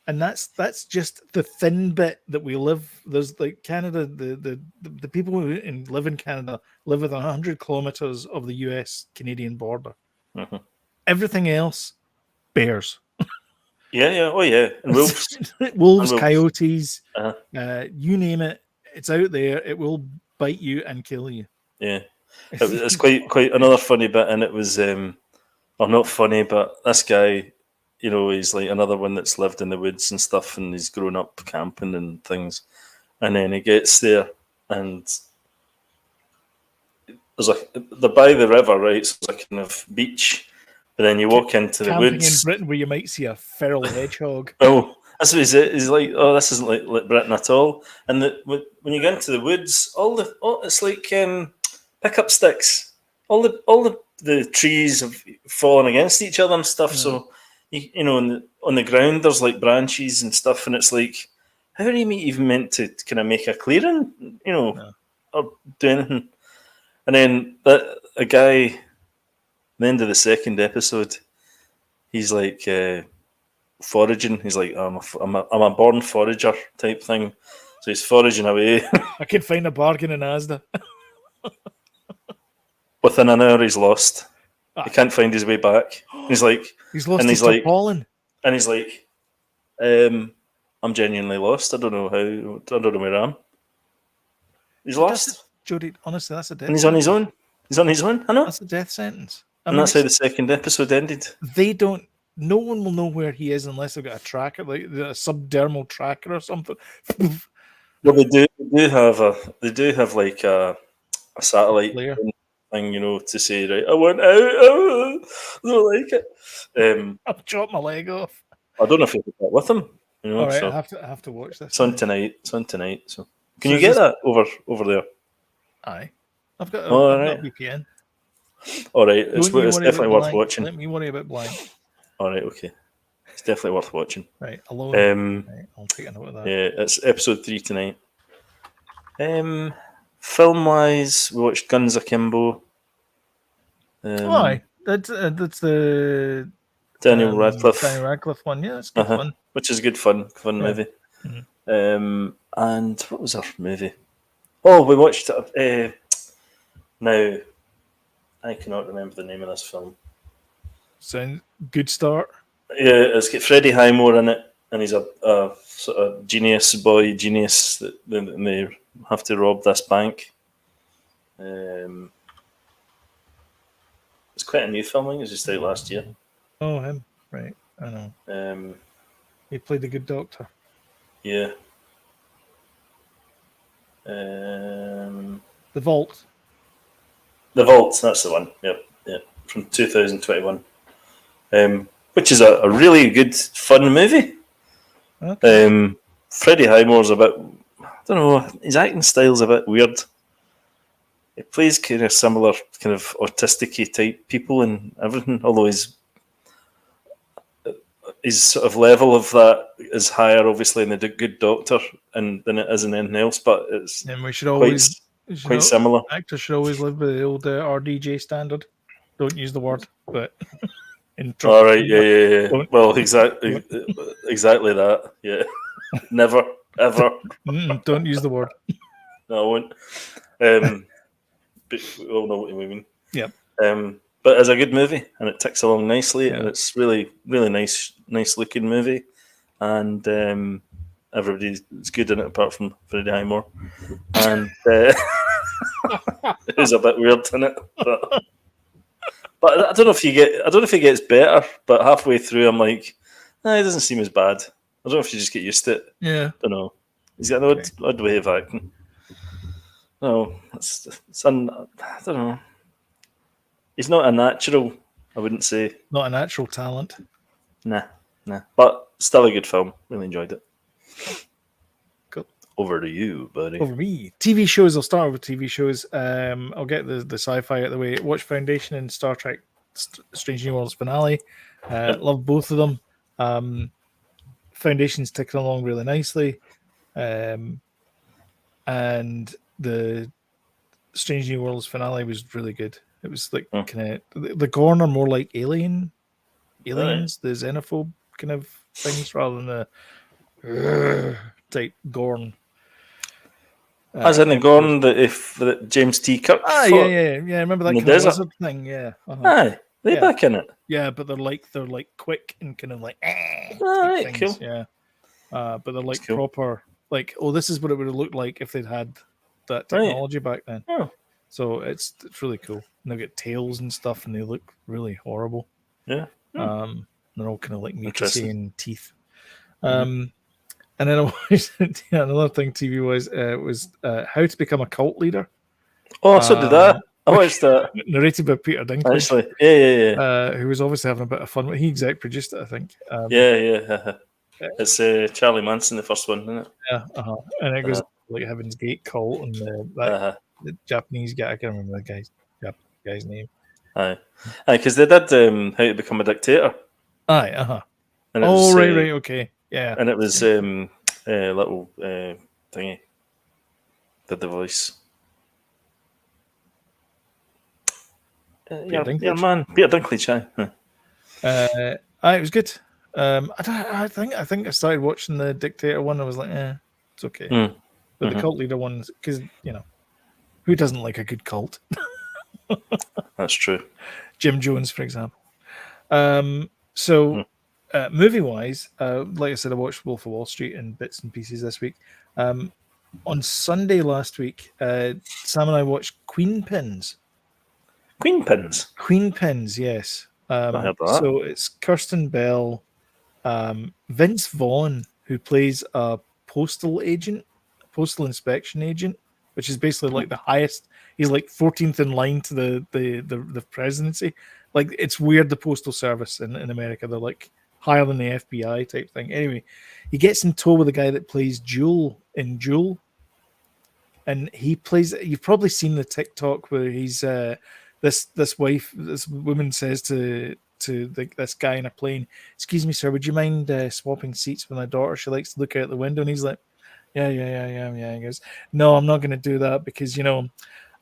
And that's just the thin bit that we live. There's like Canada, the people who live in Canada live within 100 kilometers of the US-Canadian border. Uh-huh. Everything else, bears. Yeah. Oh, yeah. And wolves. Wolves, coyotes, Uh-huh. You name it. It's out there. It will bite you and kill you. Yeah. It's quite another funny bit, and it was, or not funny, but this guy, he's like another one that's lived in the woods and stuff, and he's grown up camping and things. And then he gets there, and they're by the river, right? So there's a kind of beach, but then you walk into the Camping woods. in Britain, where you might see a feral hedgehog. Oh, that's what he's like. Oh, this isn't like Britain at all. And when you get into the woods, it's like pickup sticks. All the trees have fallen against each other and stuff. Mm. So on the ground there's like branches and stuff, and it's like, how are you even meant to kind of make a clearing, or do anything? And then a guy, at the end of the second episode, he's like foraging. He's like, I'm a born forager type thing. So he's foraging away. I could find a bargain in Asda. Within an hour, he's lost. He can't find his way back. He's like, he's lost his tarpaulin. And he's like, I'm genuinely lost. I don't know where I am. He's lost. Jody, honestly, that's a death. And he's on his own. He's on his own. I know. That's a death sentence. And that's how the second episode ended. No one will know where he is unless they've got a tracker, like a subdermal tracker or something. Well, they do have like a satellite layer thing, to say, right, I want out. I don't like it. I've chopped my leg off. I don't know if you did that with him. All right, so I have to watch this. It's on tonight. So can you get that over there? Aye, I've got a VPN. All right, it's definitely worth watching. Let me worry about blind. All right, okay. It's definitely worth watching. Right, alone. Right, I'll take a note of that. Yeah, it's episode 3 tonight. Film-wise, we watched Guns Akimbo. Aye, that's the Daniel Radcliffe one. Yeah, it's good fun. Which is good fun movie. Mm-hmm. And what was our movie? Oh, we watched now I cannot remember the name of this film. Sound good start. Yeah, it's got Freddie Highmore in it, and he's a sort of genius that they have to rob this bank. It's quite a new filming. It was just out last year. Oh, him. Right. I know. He played the good doctor. Yeah. The Vault. The Vault, that's the one. Yep. From 2021. Which is a really good, fun movie. Okay. Freddie Highmore's a bit, I don't know, his acting style's a bit weird. He plays kind of similar, kind of autistic-y type people and everything, although his sort of level of that is higher, obviously, in the Good Doctor than it is in anything else, but it's and we should always quite similar. Actors should always live by the old RDJ standard. Don't use the word, but in all right, yeah. Well, exactly that. Yeah, never, ever. Don't use the word. No, I won't. But we all know what you mean. Yep. But it's a good movie, and it ticks along nicely, and it's really, really nice looking movie, and everybody's good in it apart from Freddie Highmore, and who's a bit weird in it, but I don't know if he gets better. But halfway through, I'm like, it doesn't seem as bad. I don't know if you just get used to it. Yeah, I don't know. He's got an odd way of acting. No, I don't know. He's not a natural, I wouldn't say. Not a natural talent. Nah. But still a good film. Really enjoyed it. Cool. Over to you, buddy. Over me. TV shows. I'll start with TV shows. I'll get the sci-fi out of the way. Watch Foundation and Star Trek Strange New Worlds finale. Love both of them. Foundation's ticking along really nicely. And the Strange New Worlds finale was really good. It was like kind of the Gorn are more like aliens, the xenophobe kind of things rather than the type Gorn. As in the Gorn that James T. Kirk fought. Yeah. Remember that kind of lizard thing? Yeah. Aye, they're back in it. Yeah, but they're like quick and kind of like right, things. cool. Yeah. But they're like proper, like, this is what it would have looked like if they'd had that technology back then. Oh. So it's really cool. And they've got tails and stuff, and they look really horrible. Yeah. They're all kind of like mucusy and teeth. And then I watched another thing TV was How to Become a Cult Leader. Oh, so did that. I watched that. Narrated by Peter Dinklage. Actually, yeah. Who was obviously having a bit of fun. He exec produced it, I think. Yeah. It's Charlie Manson, the first one, isn't it? Yeah. And it goes like Heaven's Gate cult and the Japanese guy. I can't remember the guy's name. Aye, because they did How to Become a Dictator. Aye. And it was, right, okay, yeah. And it was little thingy did the voice. Peter Dinklage. It was good. I think I started watching the Dictator one. I was like, it's okay. But the cult leader ones, because who doesn't like a good cult? That's true. Jim Jones, for example. Movie wise, like I said, I watched Wolf of Wall Street in bits and pieces this week. On Sunday last week, Sam and I watched Queen Pins. Queen Pins, yes. I heard that. So it's Kirsten Bell, Vince Vaughn, who plays a postal inspection agent, which is basically like the highest. He's like 14th in line to the presidency. Like, it's weird, the postal service in America. They're like higher than the FBI type thing. Anyway, he gets in tow with the guy that plays Jewel in Jewel. And he plays, you've probably seen the TikTok where he's this woman says to this guy in a plane, "Excuse me, sir, would you mind swapping seats with my daughter? She likes to look out the window." And he's like, yeah. He goes, "No, I'm not going to do that because,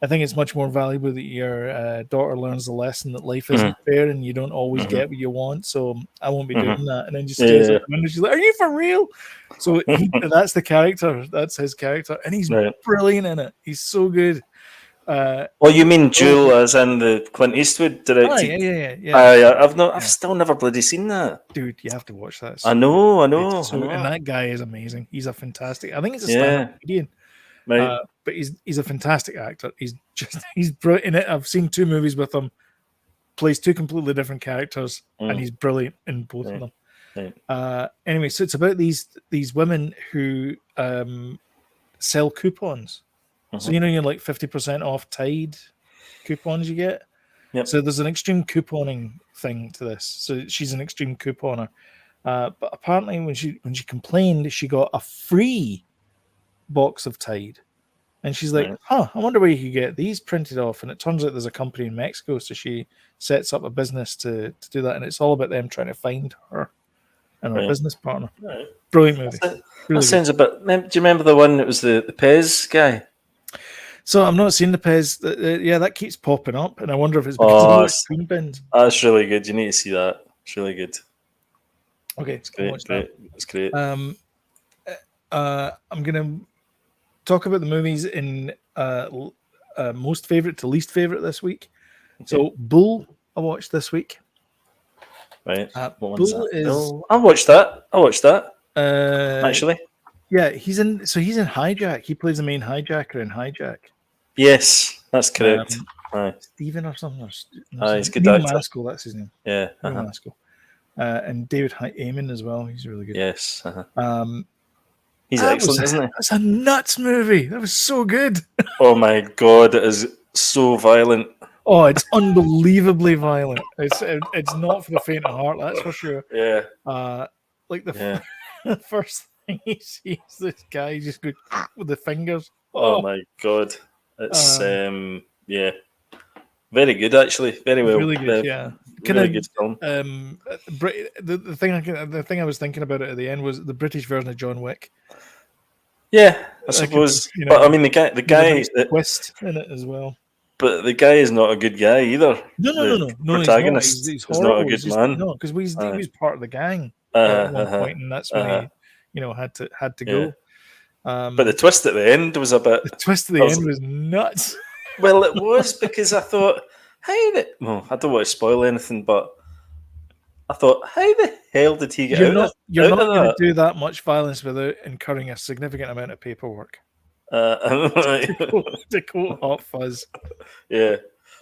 I think it's much more valuable that your daughter learns the lesson that life isn't fair and you don't always get what you want. So I won't be doing that." And then just stares out the window. She's like, "Are you for real?" So that's the character. That's his character. And he's brilliant in it. He's so good. Oh, you mean Jewel as in the Clint Eastwood directed? Yeah. I've still never bloody seen that. Dude, you have to watch that. I know. And that guy is amazing. He's a fantastic. I think he's a stand-up comedian, Right. but he's a fantastic actor. He's brilliant in it. I've seen 2 movies with him. Plays 2 completely different characters, and he's brilliant in both of them. Right. Anyway, so it's about these women who sell coupons. So you're like 50% off Tide coupons you get. Yep. So there's an extreme couponing thing to this. So she's an extreme couponer. But apparently when she complained, she got a free box of Tide. And she's like, I wonder where you could get these printed off. And it turns out there's a company in Mexico. So she sets up a business to do that. And it's all about them trying to find her and her business partner. Right. Brilliant movie. That sounds a bit... Do you remember the one that was the Pez guy? So I'm not seeing the Pez. That keeps popping up. And I wonder if it's because of the bins. That's really good. You need to see that. It's really good. Okay. It's great. It's great. I'm going to talk about the movies in most favorite to least favorite this week. Okay. So Bull, I watched this week. Right. Bull is. Oh, I watched that. Actually. Yeah, he's in Hijack. He plays the main hijacker in Hijack. Yes, that's correct. Stephen or something. He's good. Neil Maskell, that's his name. Yeah. Neil Maskell. And David Heyman as well. He's really good. Yes. He's excellent, isn't he? That's a nuts movie. That was so good. Oh my god, it is so violent. Oh, it's unbelievably violent. It's not for the faint of heart, that's for sure. Yeah. The first thing he sees this guy just go with the fingers. Oh my god. It's very good actually. Very well. Really good, yeah. Really good film. The thing I was thinking about it at the end was the British version of John Wick. Yeah, I suppose. But I mean, the guy twist in it as well. But the guy is not a good guy either. No. The protagonist he's is not a good man. No, because he was part of the gang at one point, and that's when he had to go. But the twist at the end was a bit. The twist at the end was nuts. Well, it was because I thought, I don't want to spoil anything, but I thought, how the hell did he get out? You're not going to do that much violence without incurring a significant amount of paperwork. To quote Hot Fuzz. Yeah,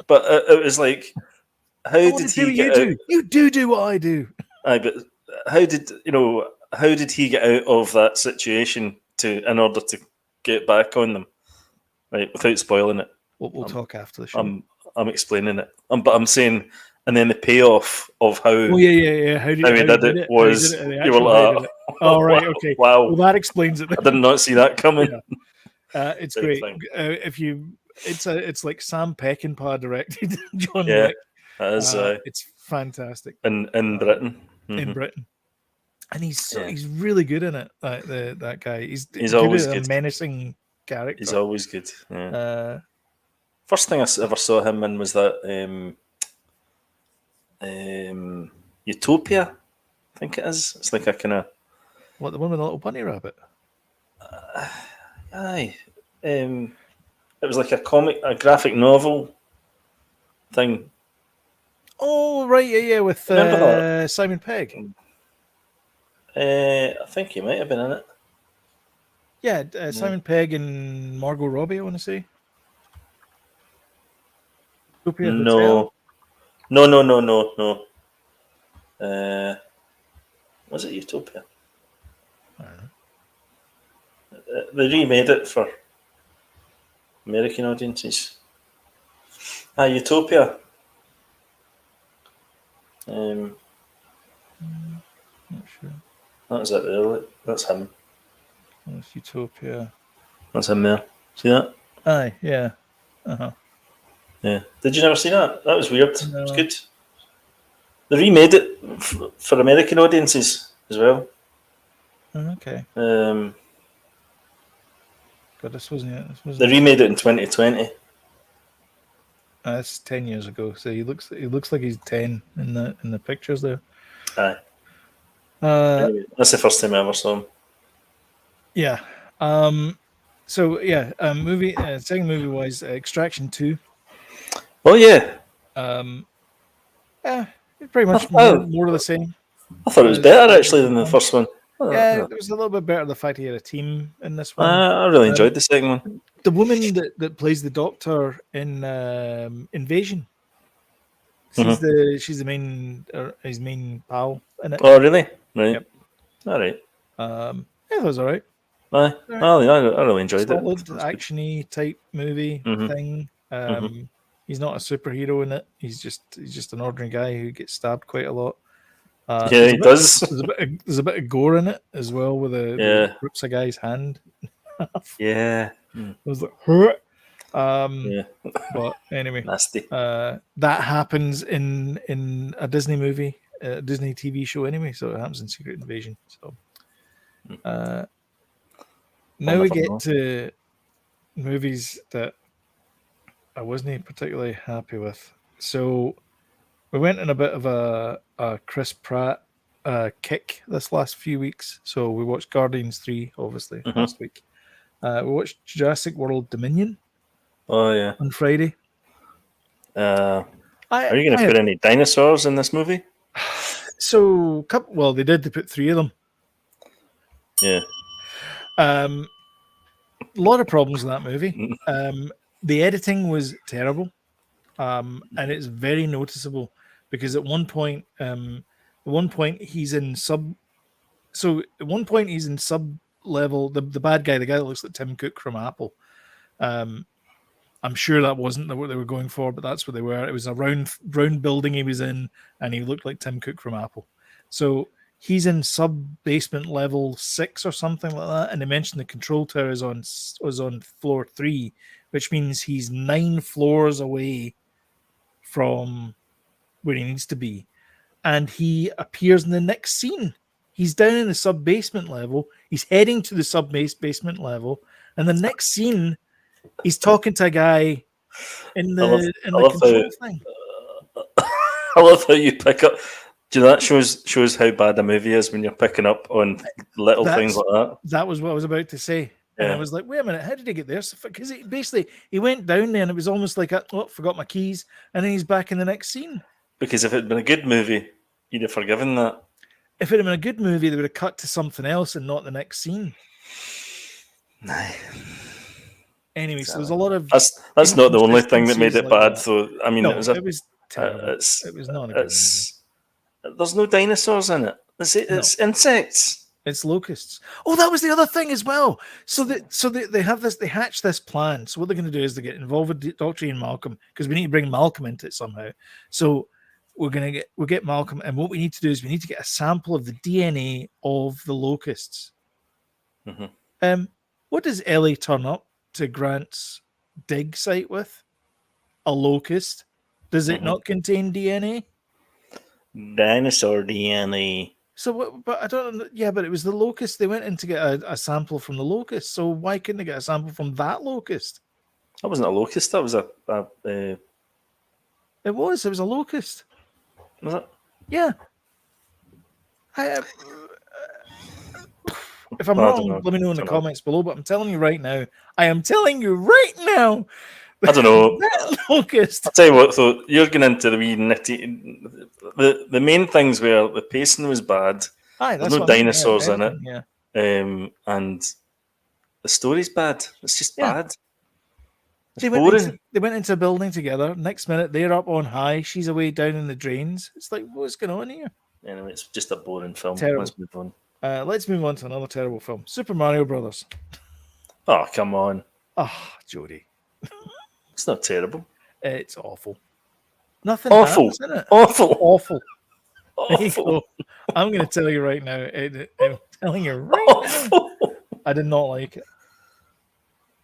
but it was like, how did he get out? You do what I do. But how did he get out of that situation in order to get back on them? Right, without spoiling it. We'll talk after the show. I'm explaining it, but I'm saying, and then the payoff of how. Oh yeah. How he did it was you were like, oh right, okay. Wow. Well, that explains it. I did not see that coming. Yeah. It's great. It's like Sam Peckinpah directed John Wick. That is. It's fantastic in Britain. Mm-hmm. In Britain, and he's really good in it. That guy. He's always good. A menacing character. He's always good. Yeah. First thing I ever saw him in was that Utopia. I think it is. It's like a kind of. What, the one with the little bunny rabbit? Aye. It was like a graphic novel thing. Oh right, yeah, with Simon Pegg. I think he might have been in it. Yeah, Simon Pegg and Margot Robbie, I want to say. Utopia No. Was it Utopia? I don't know. They remade it for American audiences. Utopia. Not sure. That's it there. That's him. That's Utopia. That's him there. See that? Aye, yeah. Yeah. Did you never see that? That was weird. No. It was good. They remade it for American audiences as well. Okay. God, this wasn't it. They remade it in 2020. That's 10 years ago. So he looks like he's 10 in the pictures there. Aye. Anyway, that's the first time I ever saw him. Yeah. So yeah, movie second movie was Extraction 2. Oh yeah, Um, yeah, pretty I, much I, more of the same I thought it was as better the actually than the one. first one. Yeah, it was a little bit better the fact he had a team in this one. I really Um, enjoyed the second one. the woman that plays the doctor in Invasion, Hmm. she's the main his main pal in it. Oh really? Right. Yep. All right. Yeah, that was all right. Aye. All right. Oh, yeah, I really enjoyed it. Solid That's good. actiony type movie Hmm. thing. Hmm. He's not a superhero in it. He's just an ordinary guy who gets stabbed quite a lot. Yeah, he does. There's a bit of gore in it as well, with the Yeah. rips a guy's hand. I Yeah. Mm. was like, "Huh?" um, Yeah. but anyway, Nasty. that happens in a Disney movie, a Disney TV show anyway. So it happens in Secret Invasion. So uh, I'll now we never get know. to movies that I wasn't particularly happy with. So we went in a bit of a Chris Pratt kick this last few weeks. So we watched Guardians 3, obviously, Hmm. last week. We watched Jurassic World Dominion Oh yeah. on Friday. Uh, I, are you going to I put any dinosaurs in this movie? so well, they did. They put three of them. Yeah. A lot of problems with that movie. Mm. The editing was terrible, and it's very noticeable because at one point he's in sub. So at one point he's in sub level. The bad guy, the guy that looks like Tim Cook from Apple. Um, I'm sure that wasn't what they were going for, but that's what they were. It was a round building he was in, and he looked like Tim Cook from Apple. So he's in sub basement level 6 or something like that. And they mentioned the control tower was on floor 3, which means he's 9 floors away from where he needs to be. And he appears in the next scene. He's down in the sub basement level. He's heading to the sub basement level, and the next scene, he's talking to a guy in I love. the I love how. control thing. I love how you pick up. Do you know that shows how bad a movie is when you're picking up on little things That's like that? that was what I was about to say, and I Yeah. was like, "Wait a minute, how did he get there?" Because he went down there, and it was almost like, "Oh, forgot my keys," and then he's back in the next scene. Because if it had been a good movie, you'd have forgiven that. If it had been a good movie, they would have cut to something else and not the next scene. Nah. Anyway, so there's a lot of That's not the only thing that made inconsistencies it like bad. that. So I mean, No, it was terrible. it's It was not a good movie. it's there's no dinosaurs in it. No. It's insects. It's locusts. Oh, that was the other thing as well. They have this. They hatch this plan. So what they're going to do is they get involved with Dr. Ian Malcolm, because we need to bring Malcolm into it somehow. So we'll get Malcolm, and what we need to do is we need to get a sample of the DNA of the locusts. Hmm. What does Ellie turn up to Grant's dig site with? A locust. Does it not contain DNA? Dinosaur DNA. So, but I don't know. Yeah, but it was the locust. They went in to get a sample from the locust. So why couldn't they get a sample from that locust? That wasn't a locust. That was a It was. It was a locust. was it? Yeah. I, if I'm I wrong, don't know. let me know in the Don't know. comments below. But I'm telling you right now. I am telling you right now. I don't know. That locust. I'll tell you what, though, you're getting into the wee nitty. The main things were the pacing was bad. Aye, There's that's no what I mean. dinosaurs Yeah, in it, yeah. and the story's bad. It's just Yeah. bad. It's They boring. went into a building together. Next minute, they're up on high. She's away down in the drains. It's like, what's going on here? Anyway, it's just a boring film. Terrible. Let's move on. Let's move on to another terrible film, Super Mario Brothers. Oh, come on. Ah, Jodie, It's not terrible. it's awful. Nothing Awful. happens in it. Awful. Awful. There you Awful. go. I'm going to tell you right now. I'm telling you right now. Awful. I did not like it.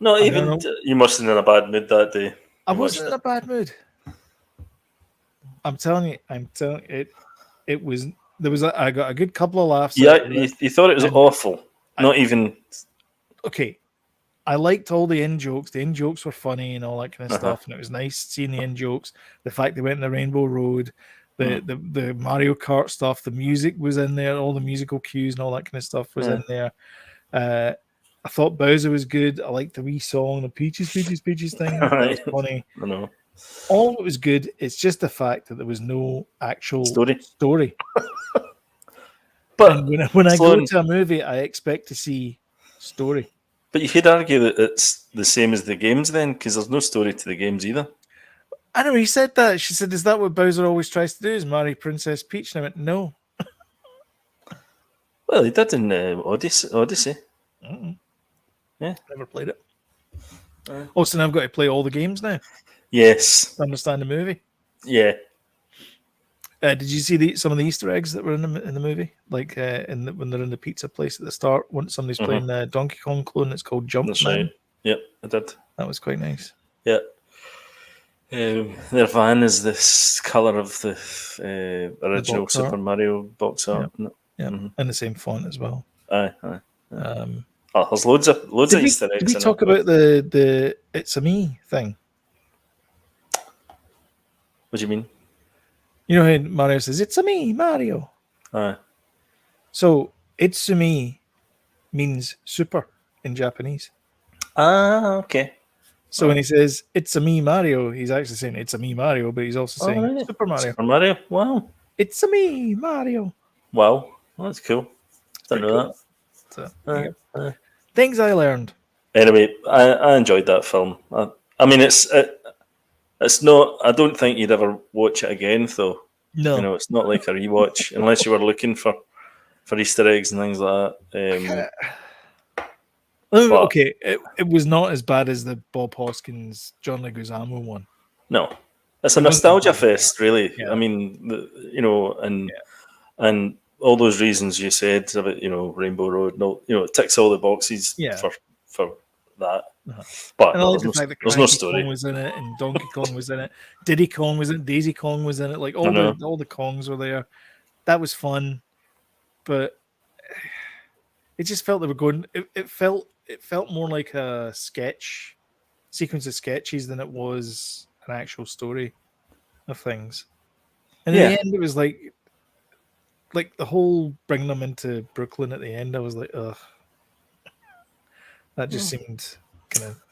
Not I even. don't know. You must have been in a bad mood that day. I You wasn't in watched a bad mood. I'm telling you. It. It was. There was. I got a good couple of laughs. Yeah, out of it. you thought it was And awful. Not even. Okay. I liked all the in jokes. The in jokes were funny and all that kind of Uh-huh. stuff, and it was nice seeing the in jokes. The fact they went in the Rainbow Road, the Mario Kart stuff, the music was in there, all the musical cues and all that kind of stuff was in there. I thought Bowser was good. I liked the wee song, the Peaches, Peaches, Peaches thing. That was funny. I know. All of it was good. It's just the fact that there was no actual story. But And when I go to a movie, I expect to see story. But you could argue that it's the same as the games then, because there's no story to the games either. I know he said that. She said, "Is that what Bowser always tries to do? Is marry Princess Peach?" And I went, "No." Well, he did in Odyssey. Yeah, never played it. Also, now I've got to play all the games now. Yes. To understand the movie. Yeah. Did you see some of the Easter eggs that were in the movie? Like when they're in the pizza place at the start, when somebody's playing the Donkey Kong clone, it's called Jumpman. That's right. Yep, I did. That was quite nice. Yeah. Their van is this colour of the original Super Mario box art. Yeah, and the same font as well. Aye. There's loads of Easter eggs. Did we talk about the "It's a Me" thing? What do you mean? You know how Mario says, "It's a me, Mario." Aye. So "It's a me" means super in Japanese. Okay. So when he says "It's a me, Mario," he's actually saying "It's a me, Mario," but he's also saying Super Mario. Super Mario. Wow. It's a me, Mario. Wow, that's cool. Don't know that. So, things I learned. Anyway, I enjoyed that film. I mean, it's not. I don't think you'd ever watch it again, though. No, it's not like a rewatch unless you were looking for Easter eggs and things like that. Okay, it was not as bad as the Bob Hoskins, John Leguizamo one. No, it's a nostalgia fest, really. Yeah. I mean, and all those reasons you said about Rainbow Road. No, it ticks all the boxes for that. But and I like the fact that there's no story. Kong was in it, and Donkey Kong was in it, Diddy Kong was in it, Daisy Kong was in it. Like all the Kongs were there. That was fun, but it just felt they were going. It felt more like a sequence of sketches than it was an actual story of things. And in the end, it was like the whole bringing them into Brooklyn at the end. I was like, ugh, that just seemed kind of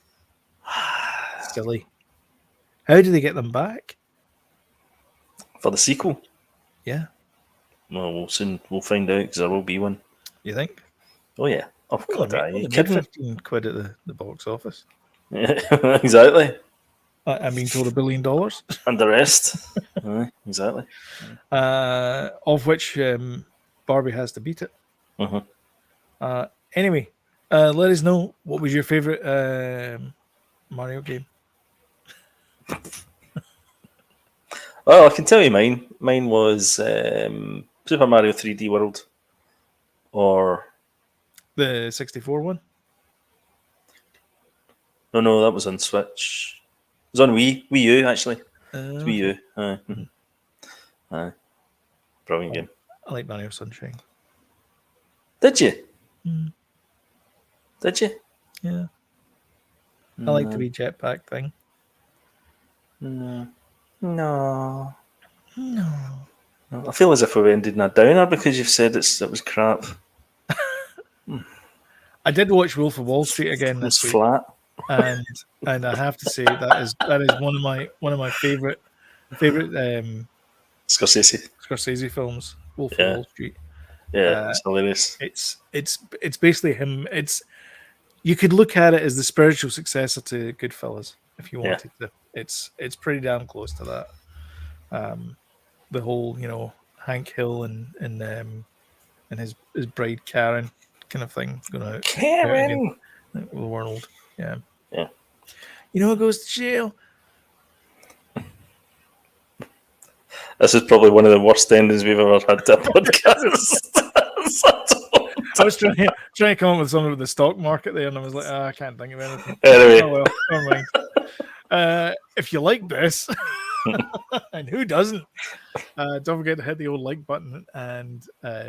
silly. How do they get them back for the sequel? Yeah. Well, we'll find out because there will be one. You think? Oh yeah. Oh God, you kidding? 15 quid at the box office. Yeah, exactly. I'm being told $1 billion. And the rest. Exactly. Of which Barbie has to beat it. Uh-huh. Anyway, let us know what was your favorite Mario game. Well, I can tell you mine. Mine was Super Mario 3D World, or the 64 one. No, that was on Switch. It was on Wii U actually. Wii U. Aye. Brilliant game. I like Mario Sunshine. Did you? Did you? Yeah. I like the wee jetpack thing. No. I feel as if we ended in a downer because you've said it was crap. I did watch Wolf of Wall Street again this week. Flat. And I have to say that is one of my favorite Scorsese films. Wolf of Wall Street. Yeah, it's hilarious. It's basically him. You could look at it as the spiritual successor to Goodfellas if you wanted to. It's pretty damn close to that. The whole Hank Hill and his bride Karen kind of thing going out. Karen. The world. Yeah. Yeah. Who goes to jail? This is probably one of the worst endings we've ever had to a podcast. I was trying to come up with something with the stock market there, and I was like, I can't think of anything. Anyway. Oh well, never mind. If you like this, and who doesn't, don't forget to hit the old like button and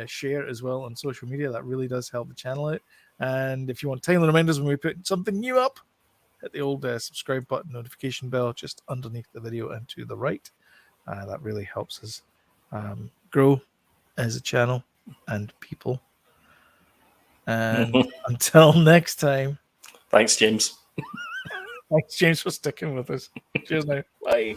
share as well on social media. That really does help the channel out. And if you want timely reminders when we put something new up, hit the old subscribe button, notification bell just underneath the video and to the right. That really helps us grow as a channel and people. And until next time. Thanks, James. Thanks, James, for sticking with us. Cheers now. Bye.